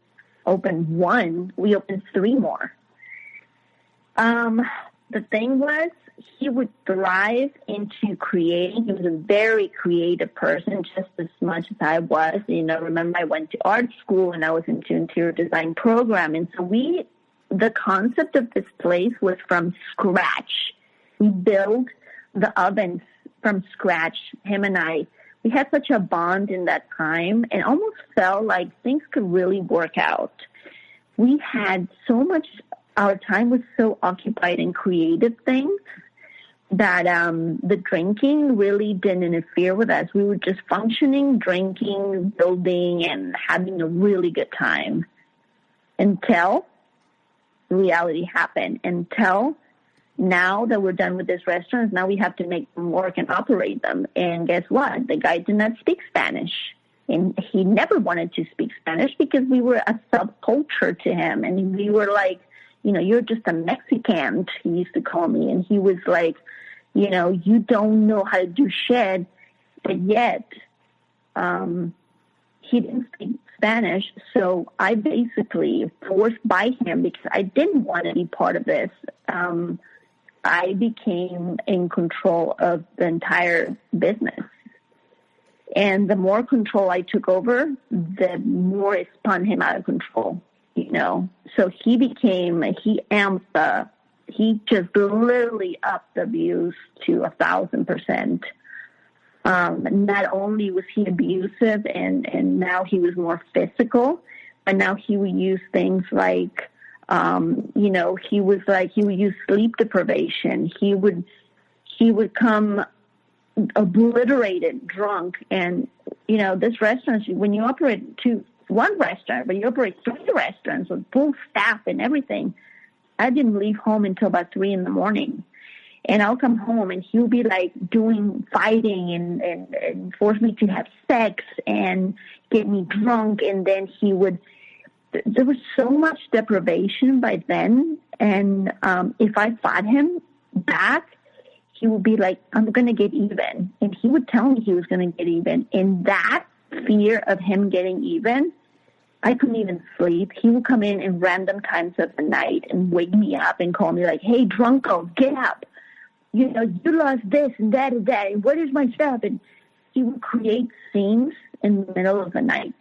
opened one, we opened 3 more. The thing was, he would thrive into creating. He was a very creative person, just as much as I was. Remember, I went to art school and I was into interior design program. And so the concept of this place was from scratch. We built the ovens from scratch, him and I. We had such a bond in that time and almost felt like things could really work out. We had so much, our time was so occupied in creative things that the drinking really didn't interfere with us. We were just functioning, drinking, building, and having a really good time until reality happened. Until now that we're done with these restaurants, now we have to make them work and operate them. And guess what? The guy did not speak Spanish. And he never wanted to speak Spanish because we were a subculture to him. And we were like, you're just a Mexican, he used to call me. And he was like, you don't know how to do shit. But yet, he didn't speak Spanish. So I basically forced by him because I didn't want to be part of this. I became in control of the entire business. And the more control I took over, the more it spun him out of control, So he just literally upped the abuse to 1,000%. Not only was he abusive and now he was more physical, but now he would use things like, he would use sleep deprivation. He would come obliterated, drunk. And, this restaurant, when you operate one restaurant, but you operate 3 restaurants with full staff and everything, I didn't leave home until about 3 a.m. And I'll come home and he'll be like fighting and force me to have sex and get me drunk. And then there was so much deprivation by then. And if I fought him back, he would be like, I'm going to get even. And he would tell me he was going to get even. And that fear of him getting even, I couldn't even sleep. He would come in random times of the night and wake me up and call me like, hey, drunko, get up. You lost this and that and that. And what is my stuff? And he would create scenes in the middle of the night.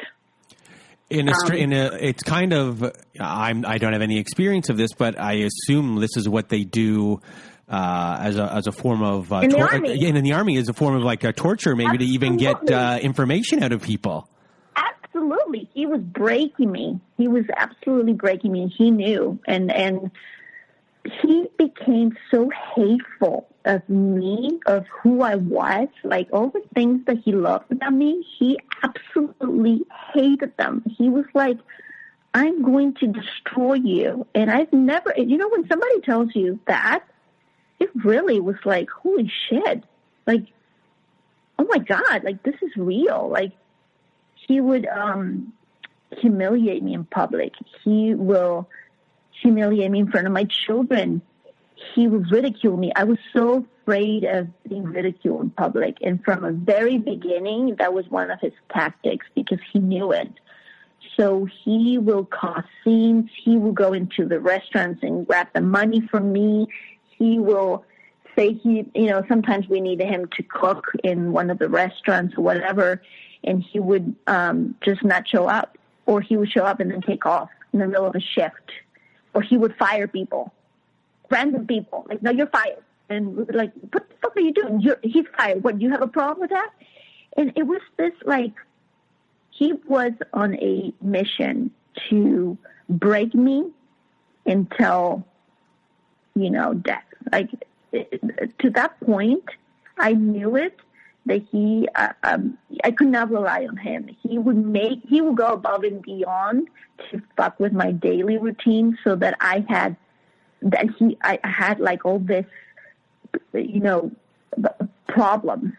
It's kind of, I don't have any experience of this, but I assume this is what they do as a form of in the army. In the army as a form of like a torture, maybe to even get information out of people. Absolutely, he was breaking me. He was absolutely breaking me. He knew, and he became so hateful of me, of who I was, like all the things that he loved about me. He absolutely hated them. He was like, I'm going to destroy you. And I've never, when somebody tells you that, it really was like, holy shit. Like, oh my God, like this is real. Like he would humiliate me in public. He will humiliate me in front of my children. He would ridicule me. I was so afraid of being ridiculed in public. And from a very beginning, that was one of his tactics because he knew it. So he will cause scenes. He will go into the restaurants and grab the money from me. He will say sometimes we needed him to cook in one of the restaurants or whatever, and he would just not show up. Or he would show up and then take off in the middle of a shift. Or he would fire people, random people. Like, no, you're fired. And we were like, what the fuck are you doing? He's fired. What, you have a problem with that? And it was this, like, he was on a mission to break me until, death. Like, to that point, I knew it, that I could not rely on him. He would go above and beyond to fuck with my daily routine so that I had like all this, problems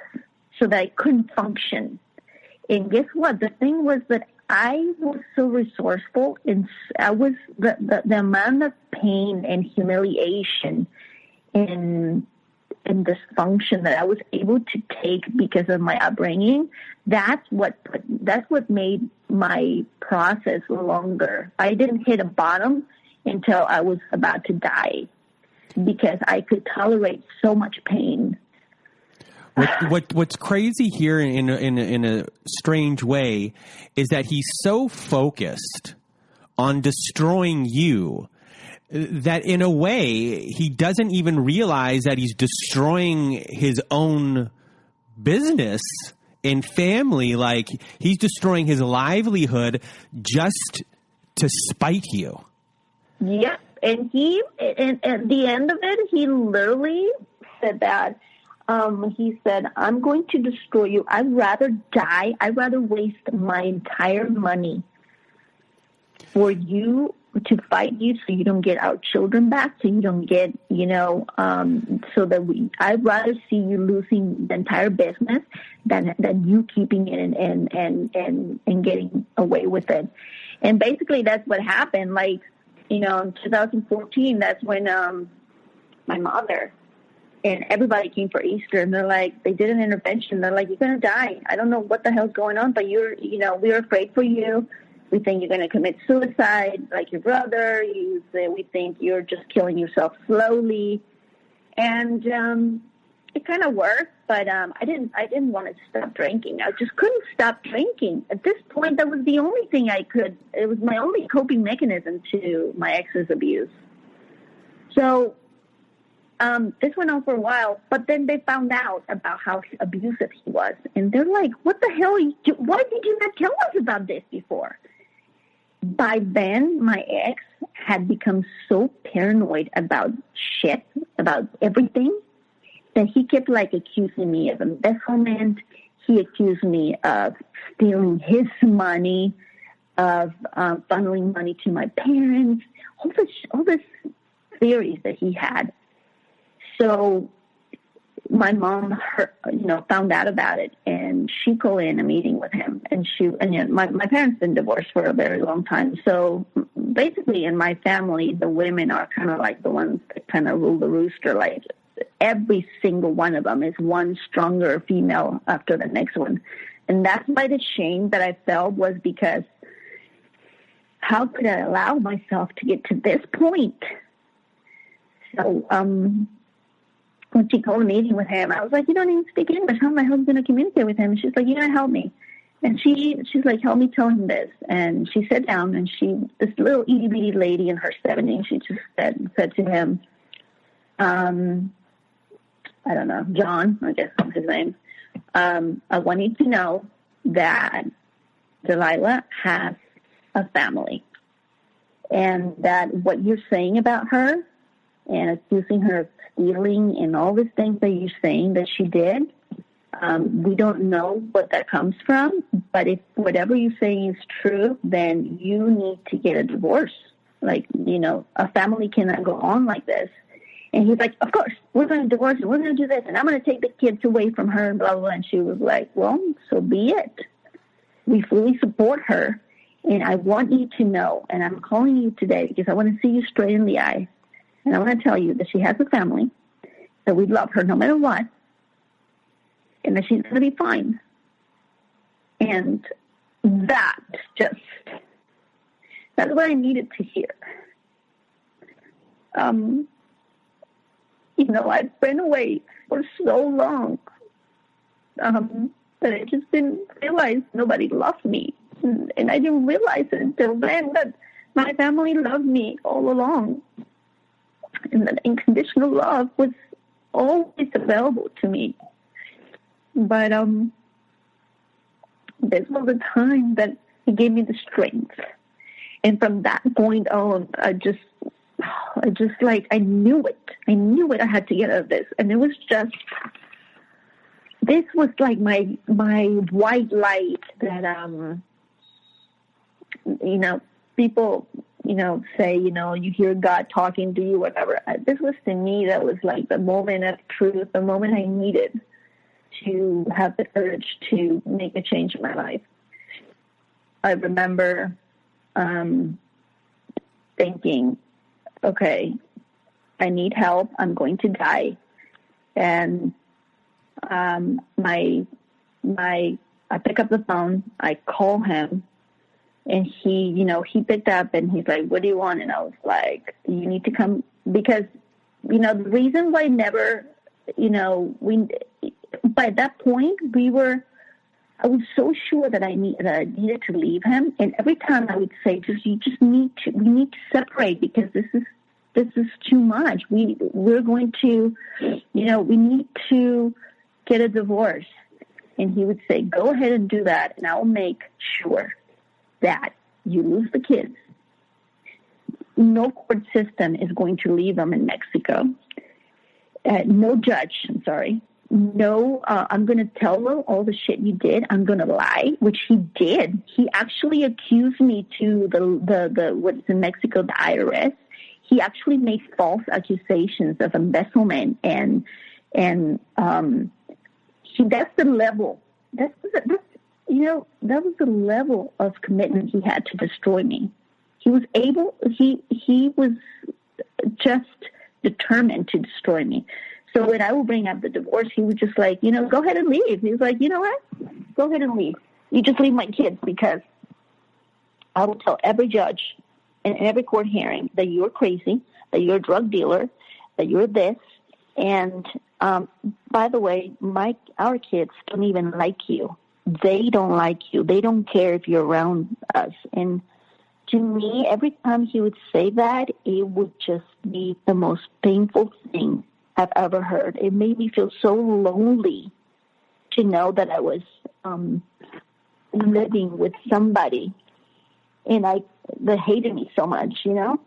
so that I couldn't function. And guess what? The thing was that I was so resourceful, and I was the amount of pain and humiliation and dysfunction that I was able to take because of my upbringing. That's what made my process longer. I didn't hit a bottom until I was about to die because I could tolerate so much pain. What's crazy here in a strange way is that he's so focused on destroying you that in a way he doesn't even realize that he's destroying his own business and family. Like, he's destroying his livelihood just to spite you. Yep. And at the end of it, he literally said that. He said, I'm going to destroy you. I'd rather die. I'd rather waste my entire money for you to fight you so you don't get our children back, so you don't get, so that I'd rather see you losing the entire business than you keeping it and getting away with it. And basically that's what happened. Like, in 2014, that's when my mother and everybody came for Easter, and they did an intervention. They're like, you're going to die. I don't know what the hell's going on, but we're afraid for you. We think you're going to commit suicide like your brother. We think you're just killing yourself slowly. And it kind of worked, but I didn't want to stop drinking. I just couldn't stop drinking. At this point, that was the only thing I could. It was my only coping mechanism to my ex's abuse. So this went on for a while, but then they found out about how abusive he was. And they're like, what the hell? Why did you not tell us about this before? By then, my ex had become so paranoid about shit, about everything, that he kept, like, accusing me of embezzlement. He accused me of stealing his money, of funneling money to my parents, all this theories that he had. So my mom, found out about it, and she called in a meeting with him. And my parents been divorced for a very long time. So basically, in my family, the women are kind of like the ones that kind of rule the rooster. Like, every single one of them is one stronger female after the next one. And that's why the shame that I felt was because how could I allow myself to get to this point? So, when she called a meeting with him, I was like, you don't even speak English. How am I going to communicate with him? And she's like, you got to help me. And she's like, help me tell him this. And she sat down, and this little itty-bitty lady in her 70s, she just said to him, I don't know, John, I guess that's his name. I want you to know that Delilah has a family, and that what you're saying about her and accusing her of stealing and all these things that you're saying that she did, we don't know what that comes from, but if whatever you're saying is true, then you need to get a divorce. Like, a family cannot go on like this. And he's like, of course, we're going to divorce and we're going to do this, and I'm going to take the kids away from her, and blah, blah, blah. And she was like, well, so be it. We fully support her, and I want you to know, and I'm calling you today because I want to see you straight in the eye, and I want to tell you that she has a family, that we love her no matter what, and that she's going to be fine. And that's what I needed to hear. I've been away for so long that I just didn't realize nobody loved me. And I didn't realize it until then that my family loved me all along. And that unconditional love was always available to me. But this was the time that he gave me the strength. And from that point on, I knew it. I knew it. I had to get out of this. And it was this was like my white light that, people, say, you hear God talking to you, whatever. This was, to me, that was like the moment of truth, the moment I needed to have the courage to make a change in my life. I remember thinking, okay, I need help. I'm going to die. And I pick up the phone. I call him, and he picked up, and he's like, what do you want? And I was like, you need to come, because, the reason why never, by that point, I was so sure that I needed to leave him. And every time I would say, we need to separate, because this is too much. We're going to, we need to get a divorce. And he would say, go ahead and do that, and I'll make sure that you lose the kids. No court system is going to leave them in Mexico. No judge, I'm sorry. No, I'm going to tell them all the shit you did. I'm going to lie, which he did. He actually accused me to the what's in Mexico, the IRS. He actually made false accusations of embezzlement, and that's the level. That was the level of commitment he had to destroy me. He was just determined to destroy me. So when I would bring up the divorce, he was just like, go ahead and leave. He was like, you know what? Go ahead and leave. You just leave my kids, because I will tell every judge in every court hearing that you're crazy, that you're a drug dealer, that you're this. And by the way, our kids don't even like you. They don't like you. They don't care if you're around us. And to me, every time he would say that, it would just be the most painful thing I've ever heard. It made me feel so lonely to know that I was living with somebody, and they hated me so much, you know.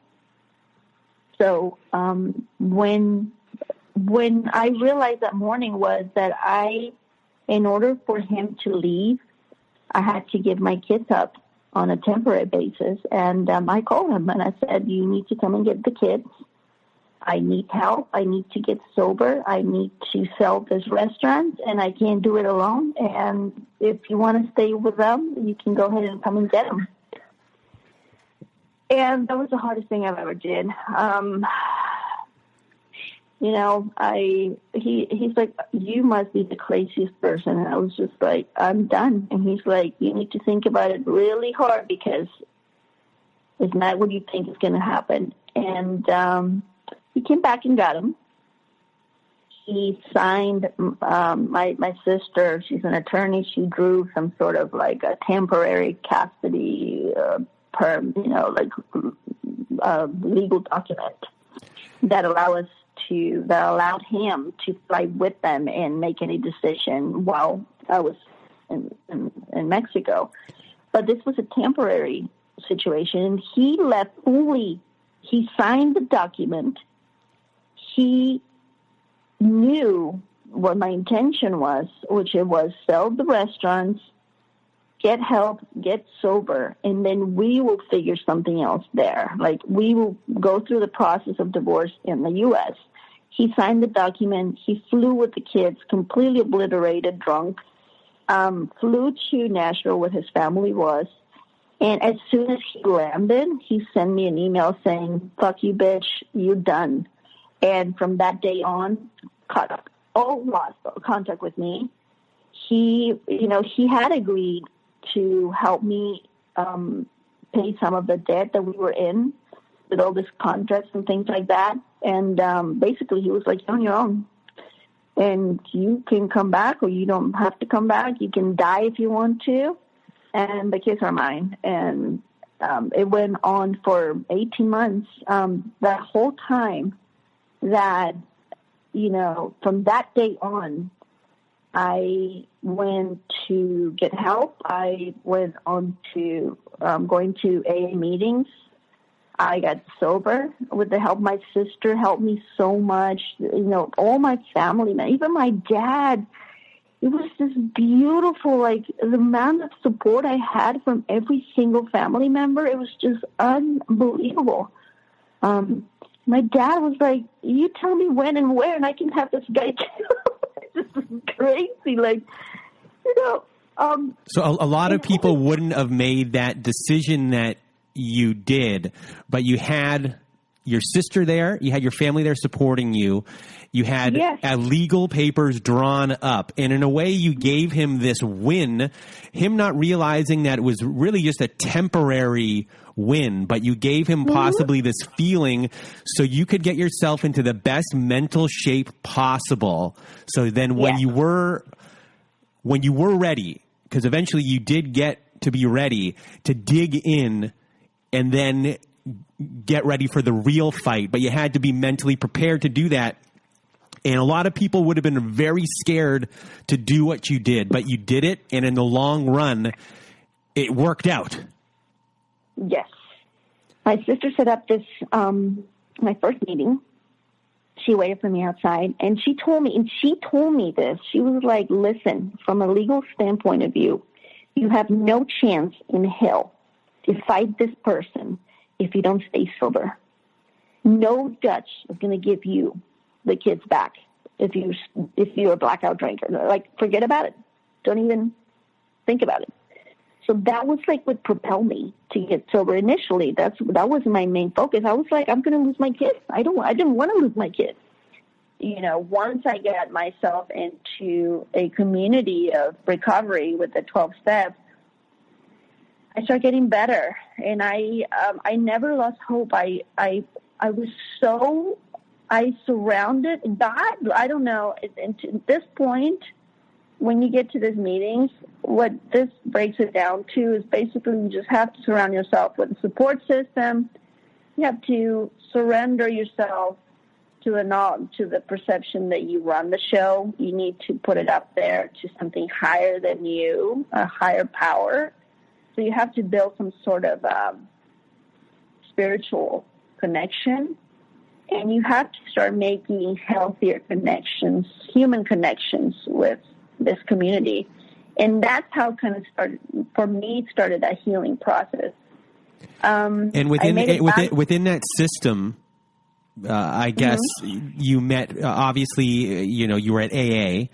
So when I realized that morning was that in order for him to leave, I had to give my kids up on a temporary basis. And I called him and I said, you need to come and get the kids. I need help. I need to get sober. I need to sell this restaurant, and I can't do it alone. And if you want to stay with them, you can go ahead and come and get them. And that was the hardest thing I've ever did. You know, he's like, you must be the craziest person. And I was just like, I'm done. And he's like, you need to think about it really hard, because it's not what you think is going to happen. And he came back and got him. He signed, my sister, she's an attorney. She drew some sort of like a temporary custody legal document that allowed him to fly with them and make any decision while I was in Mexico. But this was a temporary situation. He left fully. He signed the document. He knew what my intention was, which it was sell the restaurants, get help, get sober, and then we will figure something else there. Like, we will go through the process of divorce in the U.S. He signed the document. He flew with the kids, completely obliterated, drunk, flew to Nashville where his family was. And as soon as he landed, he sent me an email saying, fuck you, bitch, you done. And from that day on, lost contact with me. He had agreed to help me pay some of the debt that we were in with all these contracts and things like that. And basically he was like, you're on your own. And you can come back, or you don't have to come back. You can die if you want to. And the kids are mine. And it went on for 18 months. That whole time that, you know, from that day on, I went to get help. I went on to going to AA meetings. I got sober with the help. My sister helped me so much. You know, all my family, even my dad. It was just beautiful. Like, the amount of support I had from every single family member, it was just unbelievable. My dad was like, you tell me when and where, and I can have this guy too. This is crazy. Like, you know. So a lot of people wouldn't have made that decision that you did, but you had your sister there, you had your family there supporting you, you had legal papers drawn up, and in a way you gave him this win, him not realizing that it was really just a temporary win, but you gave him possibly this feeling so you could get yourself into the best mental shape possible. So then when you were ready, because eventually you did get to be ready to dig in and then get ready for the real fight, but you had to be mentally prepared to do that. And a lot of people would have been very scared to do what you did, but you did it, and in the long run, it worked out. Yes. My sister set up this, my first meeting. She waited for me outside, and she told me this. She was like, listen, from a legal standpoint of view, you have no chance in hell to fight this person if you don't stay sober. No judge is going to give you the kids back if you're a blackout drinker. Like, forget about it. Don't even think about it. So that was like what propelled me to get sober initially. That was my main focus. I was like, I'm going to lose my kids. I didn't want to lose my kids. You know, once I got myself into a community of recovery with the 12 steps, I started getting better, and I never lost hope. I was so surrounded. God, I don't know. And to this point, when you get to these meetings, what this breaks it down to is basically you just have to surround yourself with a support system. You have to surrender yourself to the perception that you run the show. You need to put it up there to something higher than you, a higher power. So you have to build some sort of spiritual connection, and you have to start making healthier connections, human connections with this community. And that's how kind of started that healing process. And within that system, I guess you met, obviously, you were at AA.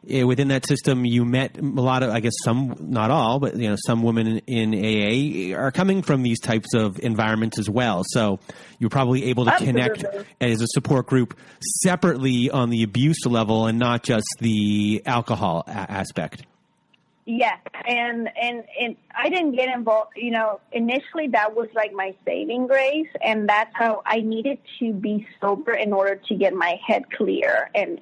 Within that system, you met a lot of, I guess some, not all, but some women in AA are coming from these types of environments as well. So you're probably able to connect as a support group separately on the abuse level and not just the alcohol aspect. Yeah, and I didn't get involved. Initially that was like my saving grace, and that's how I needed to be sober in order to get my head clear and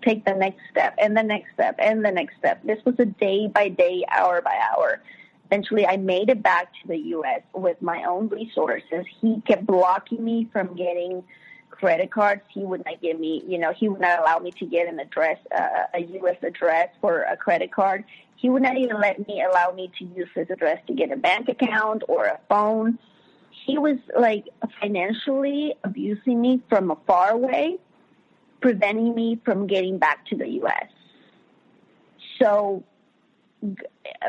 take the next step and the next step and the next step. This was a day by day, hour by hour. Eventually, I made it back to the U.S. with my own resources. He kept blocking me from getting credit cards. He would not give me, he would not allow me to get an address, a U.S. address for a credit card. He would not even allow me to use his address to get a bank account or a phone. He was like financially abusing me from far away, preventing me from getting back to the U.S. So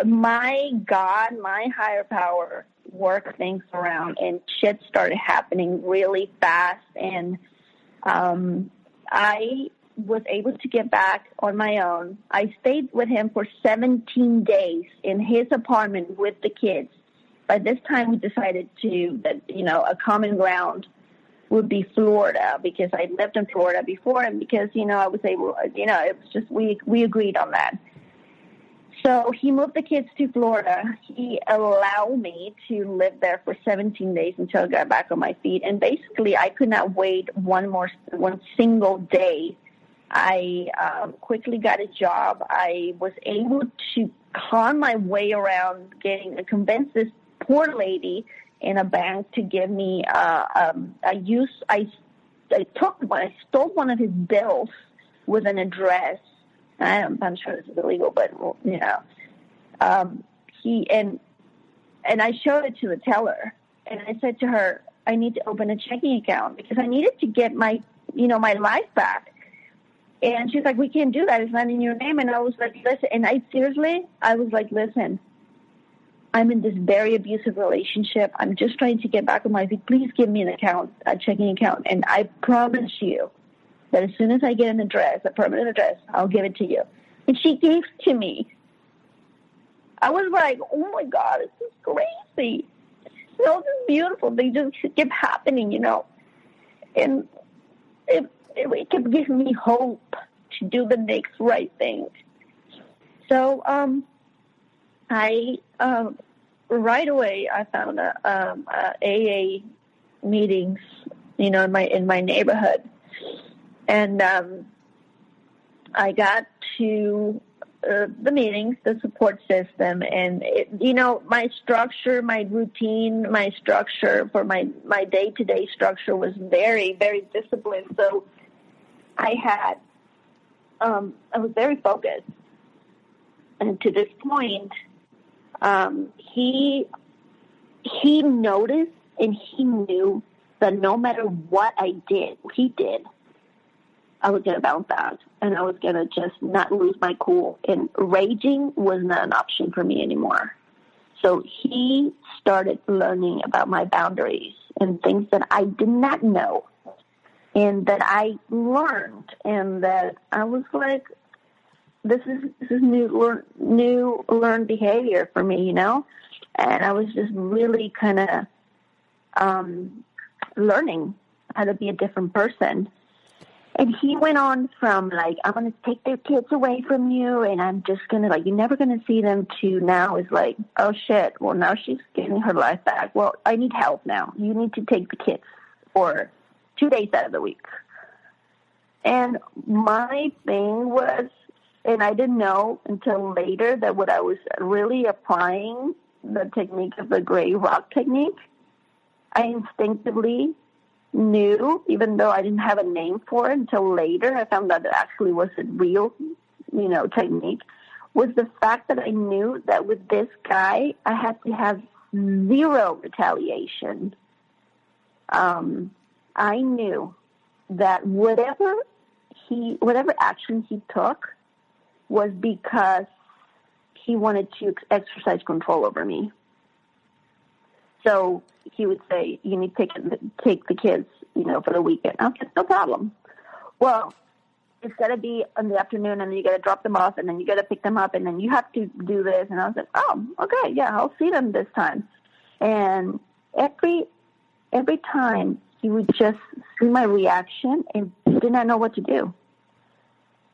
my God, my higher power worked things around, and shit started happening really fast. And I was able to get back on my own. I stayed with him for 17 days in his apartment with the kids. By this time, we decided that a common ground would be Florida, because I lived in Florida before, and because, I was able, it was just, we agreed on that. So he moved the kids to Florida. He allowed me to live there for 17 days until I got back on my feet. And basically, I could not wait one single day. I quickly got a job. I was able to con my way around convince this poor lady in a bank to give me I stole one of his bills with an address. I'm sure this is illegal, but and I showed it to the teller, and I said to her, I need to open a checking account because I needed to get my life back. And she's like, we can't do that. It's not in your name. And I was like, listen, and I was like, listen, I'm in this very abusive relationship. I'm just trying to get back on my feet. Please give me a checking account. And I promise you that as soon as I get a permanent address, I'll give it to you. And she gave it to me. I was like, oh my God, this is crazy. This is beautiful. They just kept happening, And it kept giving me hope to do the next right thing. So I right away I found a AA meetings, in my neighborhood, and I got to the meetings, the support system, and my structure, my routine, my structure for my day-to-day structure was very, very disciplined. So I was very focused. And to this point, he noticed, and he knew that no matter what he did, I was going to bounce out, and I was going to just not lose my cool. And raging was not an option for me anymore. So he started learning about my boundaries and things that I did not know, and that I learned, and that I was like, this is new learned behavior for me, And I was just really kind of learning how to be a different person. And he went on from, like, I'm going to take their kids away from you, and I'm just going to, like, you're never going to see them, to now is like, oh, shit, well, now she's getting her life back. Well, I need help now. You need to take the kids for 2 days out of the week. And my thing was, and I didn't know until later that what I was really applying, the technique of the gray rock technique, I instinctively knew, even though I didn't have a name for it until later, I found out it actually was a real, technique, was the fact that I knew that with this guy, I had to have zero retaliation. I knew that whatever action he took was because he wanted to exercise control over me. So he would say, you need to take the kids, for the weekend. Okay, no problem. Well, it's got to be in the afternoon, and then you got to drop them off, and then you got to pick them up, and then you have to do this. And I was like, oh, okay, yeah, I'll see them this time. And every time he would just see my reaction and did not know what to do.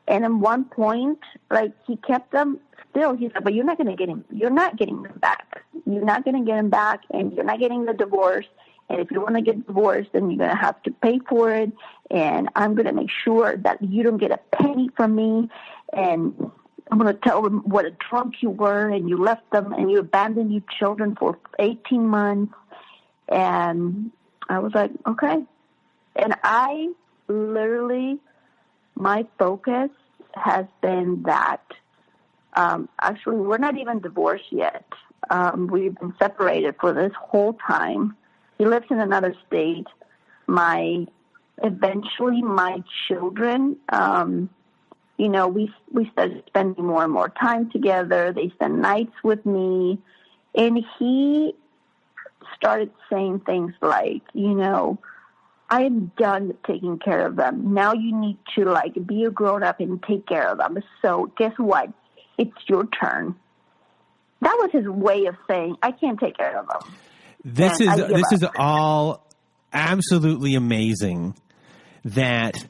And at one point, he kept them still. He said, but you're not going to get him. You're not getting them back. You're not going to get him back, and you're not getting the divorce. And if you want to get divorced, then you're going to have to pay for it. And I'm going to make sure that you don't get a penny from me. And I'm going to tell them what a drunk you were, and you left them, and you abandoned your children for 18 months. And I was like, okay. And I literally, my focus has been that. Actually, we're not even divorced yet. We've been separated for this whole time. He lives in another state. Eventually my children, we started spending more and more time together. They spend nights with me. And he started saying things like, I'm done taking care of them. Now you need to be a grown up and take care of them. So guess what? It's your turn. That was his way of saying, I can't take care of them. This is all absolutely amazing that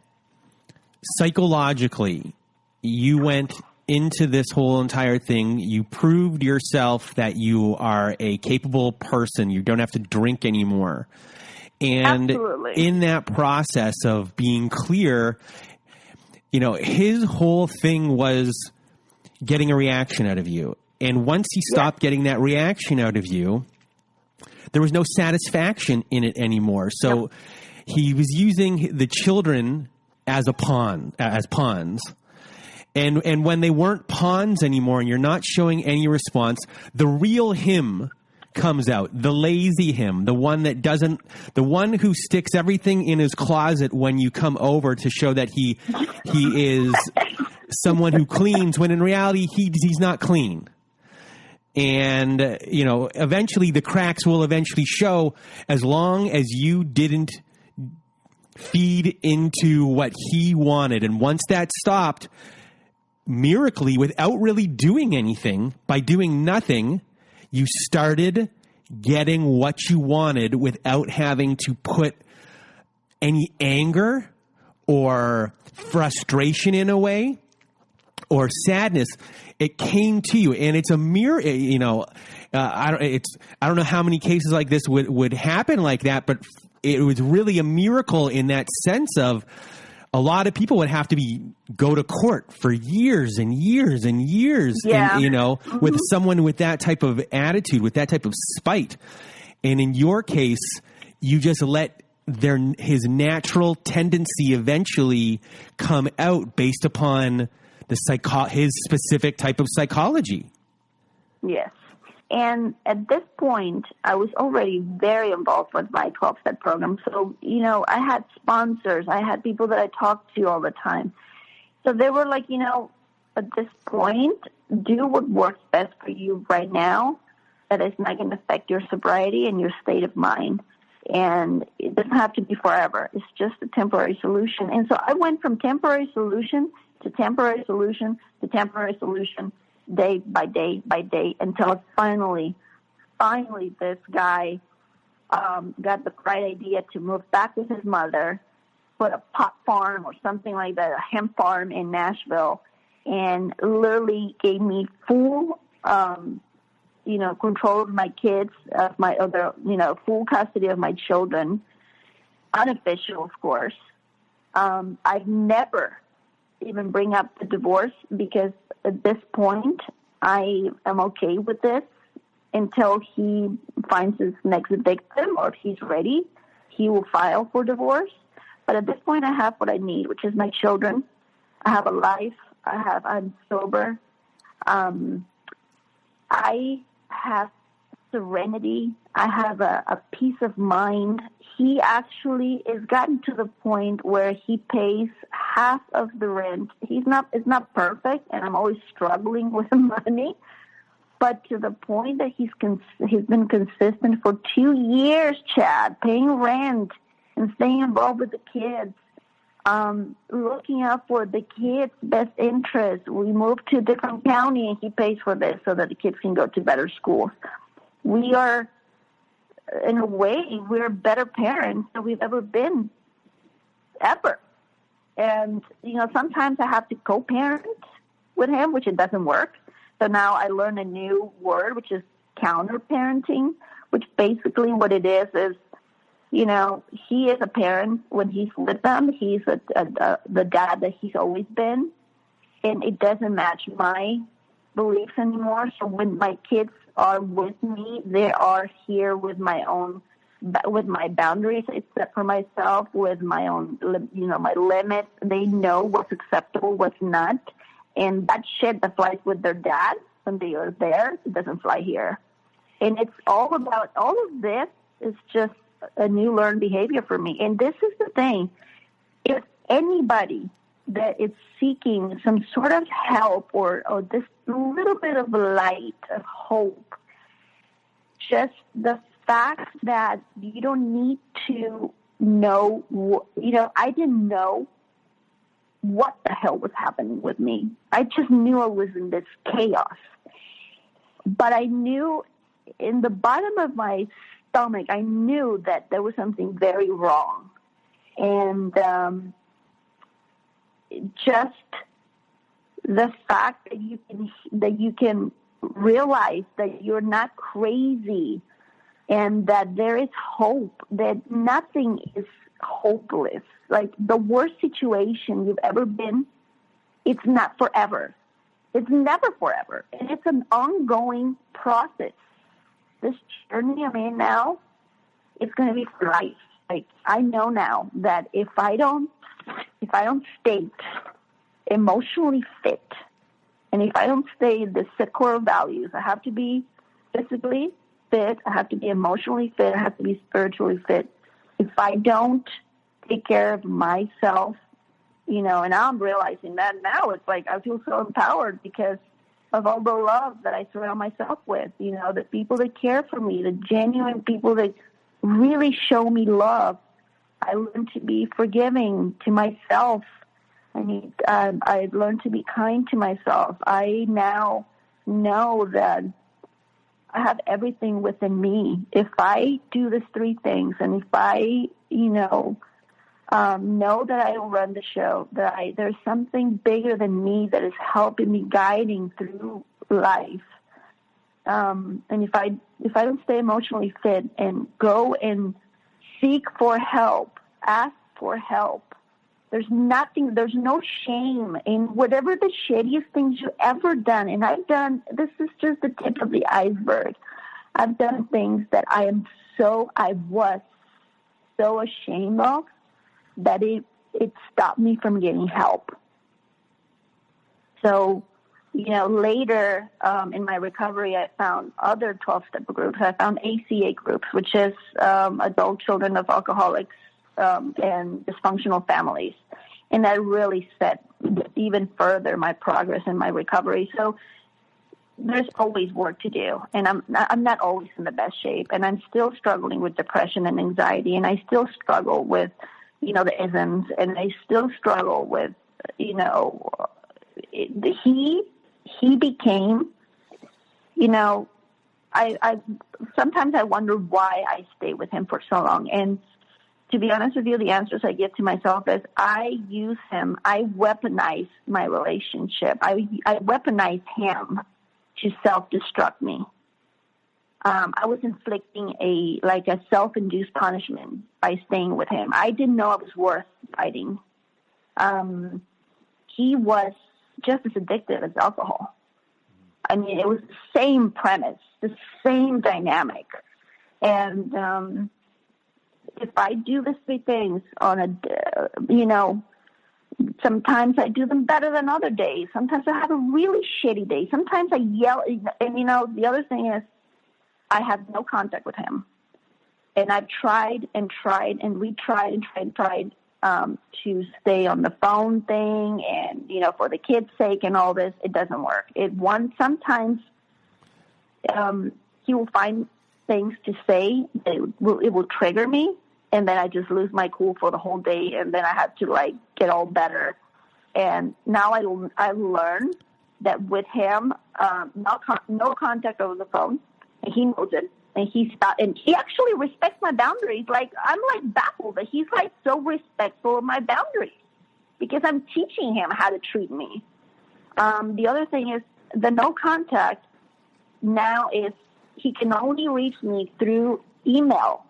psychologically you went into this whole entire thing. You proved yourself that you are a capable person. You don't have to drink anymore. And absolutely. In that process of being clear, his whole thing was getting a reaction out of you. And once he stopped getting that reaction out of you, there was no satisfaction in it anymore. So he was using the children as pawns. And when they weren't pawns anymore and you're not showing any response, the real him comes out, the lazy him, the one who sticks everything in his closet when you come over to show that he is someone who cleans, when in reality he's not clean. And, eventually the cracks will eventually show as long as you didn't feed into what he wanted. And once that stopped, miraculously, without really doing anything, by doing nothing, you started getting what you wanted without having to put any anger or frustration in a way or sadness. It came to you, and it's a mirror. I don't know how many cases like this would happen like that, but it was really a miracle in that sense of a lot of people would have to go to court for years and years and years, with someone with that type of attitude, with that type of spite. And in your case, you just let his natural tendency eventually come out based upon his specific type of psychology. Yes. And at this point, I was already very involved with my 12-step program. So, I had sponsors. I had people that I talked to all the time. So they were like, at this point, do what works best for you right now. That is not going to affect your sobriety and your state of mind. And it doesn't have to be forever. It's just a temporary solution. And so I went from temporary solution to temporary solution to temporary solution, day by day by day, until finally this guy got the bright idea to move back with his mother, put a pot farm or something like that, a hemp farm in Nashville, and literally gave me full control of my kids, of my other, full custody of my children, unofficial, of course. I've never even bring up the divorce because at this point I am okay with this until he finds his next victim or if he's ready. he will file for divorce. But at this point, I have what I need, which is my children. I have a life. I'm sober. I have serenity. I have a peace of mind. He actually is gotten to the point where he pays half of the rent. It's not perfect, and I'm always struggling with money. But to the point that he's been consistent for 2 years, Chad, paying rent and staying involved with the kids, looking out for the kids' best interest. We moved to a different county, and he pays for this so that the kids can go to better schools. We are, in a way, we're better parents than we've ever been, ever. And, sometimes I have to co-parent with him, which it doesn't work. So now I learned a new word, which is counter-parenting, which basically what it is, he is a parent when he's with them. He's the dad that he's always been, and it doesn't match my beliefs anymore. So when my kids are with me, they are here with my boundaries. I set for myself with my own, my limits. They know what's acceptable, what's not. And that shit that flies with their dad when they are there, it doesn't fly here. And it's all of this is just a new learned behavior for me. And this is the thing. If anybody that is seeking some sort of help or this little bit of light of hope, just the fact that you don't need to know, I didn't know what the hell was happening with me. I just knew I was in this chaos. But I knew in the bottom of my stomach, I knew that there was something very wrong. And just the fact that you can realize that you're not crazy and that there is hope, that nothing is hopeless. Like the worst situation you've ever been, it's not forever. It's never forever. And it's an ongoing process. This journey I'm in now, it's going to be for life. Like I know now that if I don't stay emotionally fit, and if I don't stay the set core values, I have to be physically fit, I have to be emotionally fit, I have to be spiritually fit. If I don't take care of myself, and I'm realizing that now, it's like I feel so empowered because of all the love that I surround myself with, the people that care for me, the genuine people that really show me love. I learned to be forgiving to myself. I've learned to be kind to myself. I now know that I have everything within me. If I do these 3 things, and if I, know that I don't run the show, that there's something bigger than me that is helping me, guiding through life. And if I don't stay emotionally fit and go and seek for help, ask for help, there's no shame in whatever the shittiest things you've ever done. And this is just the tip of the iceberg. I've done things that I was so ashamed of that it stopped me from getting help. So, later in my recovery, I found other 12-step groups. I found ACA groups, which is adult children of alcoholics and dysfunctional families. And that really set even further my progress in my recovery. So there's always work to do. And I'm not always in the best shape. And I'm still struggling with depression and anxiety. And I still struggle with, the isms. And I still struggle with, he became, I sometimes I wonder why I stay with him for so long. And to be honest with you, the answers I give to myself is I use him. I weaponize my relationship. I weaponize him to self-destruct me. I was inflicting a self-induced punishment by staying with him. I didn't know I was worth fighting. He was just as addictive as alcohol. I mean, it was the same premise, the same dynamic. And if I do the 3 things on sometimes I do them better than other days. Sometimes I have a really shitty day. Sometimes I yell. And, the other thing is I have no contact with him. And I've tried and tried, and we tried and tried to stay on the phone thing and, for the kids' sake and all this. It doesn't work. Sometimes he will find things to say that it will trigger me. And then I just lose my cool for the whole day, and then I have to get all better. And now I learned that with him, no contact over the phone, and he knows it. And he actually respects my boundaries. I'm baffled that he's so respectful of my boundaries because I'm teaching him how to treat me. The other thing is the no contact now is he can only reach me through email.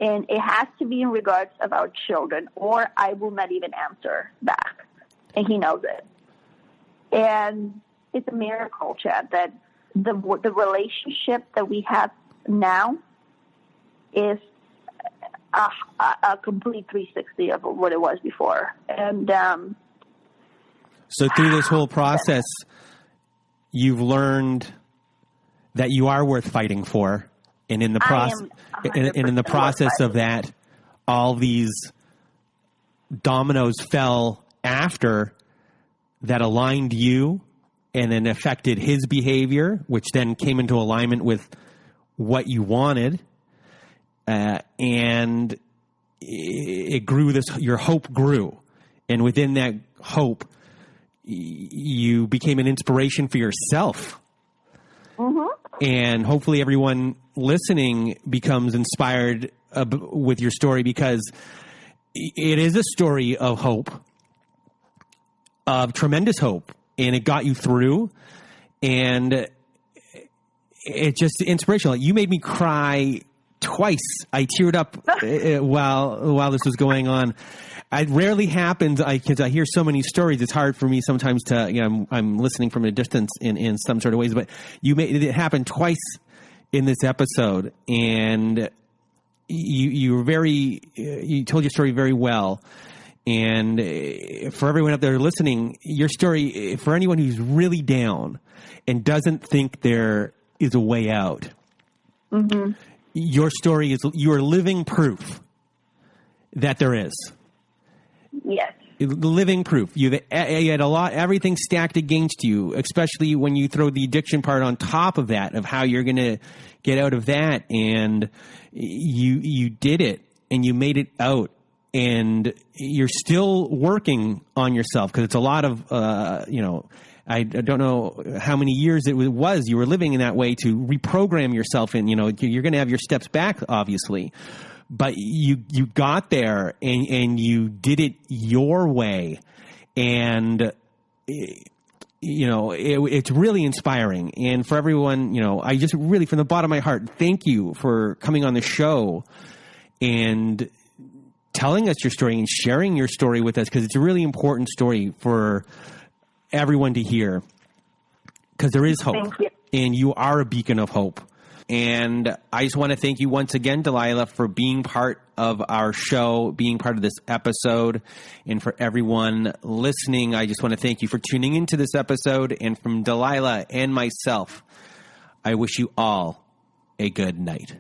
And it has to be in regards of our children, or I will not even answer back. And he knows it. And it's a miracle, Chad, that the relationship that we have now is a complete 360 of what it was before. And so through this whole process, you've learned that you are worth fighting for. And in the process of that, all these dominoes fell after that aligned you and then affected his behavior, which then came into alignment with what you wanted. And it grew, your hope grew. And within that hope, you became an inspiration for yourself. Mm-hmm. And hopefully everyone listening becomes inspired with your story, because it is a story of hope, of tremendous hope, and it got you through, and it's just inspirational. You made me cry twice. I teared up while this was going on. It rarely happens because I hear so many stories. It's hard for me sometimes to, I'm listening from a distance in some sort of ways, but you made it happen twice in this episode, and you told your story very well. And for everyone out there listening, your story, for anyone who's really down and doesn't think there is a way out, mm-hmm. Your story is, you are living proof that there is. Yes. Living proof. You had everything stacked against you, especially when you throw the addiction part on top of that, of how you're going to get out of that. And you did it, and you made it out, and you're still working on yourself, because it's a lot of, I don't know how many years it was you were living in that way to reprogram yourself. And, you're going to have your steps back, obviously. But you got there, and you did it your way, and it's really inspiring. And for everyone, I just really, from the bottom of my heart, thank you for coming on the show and telling us your story and sharing your story with us, because it's a really important story for everyone to hear, because there is hope. Thank you. And you are a beacon of hope. And I just want to thank you once again, Delilah, for being part of our show, being part of this episode. And for everyone listening, I just want to thank you for tuning into this episode. And from Delilah and myself, I wish you all a good night.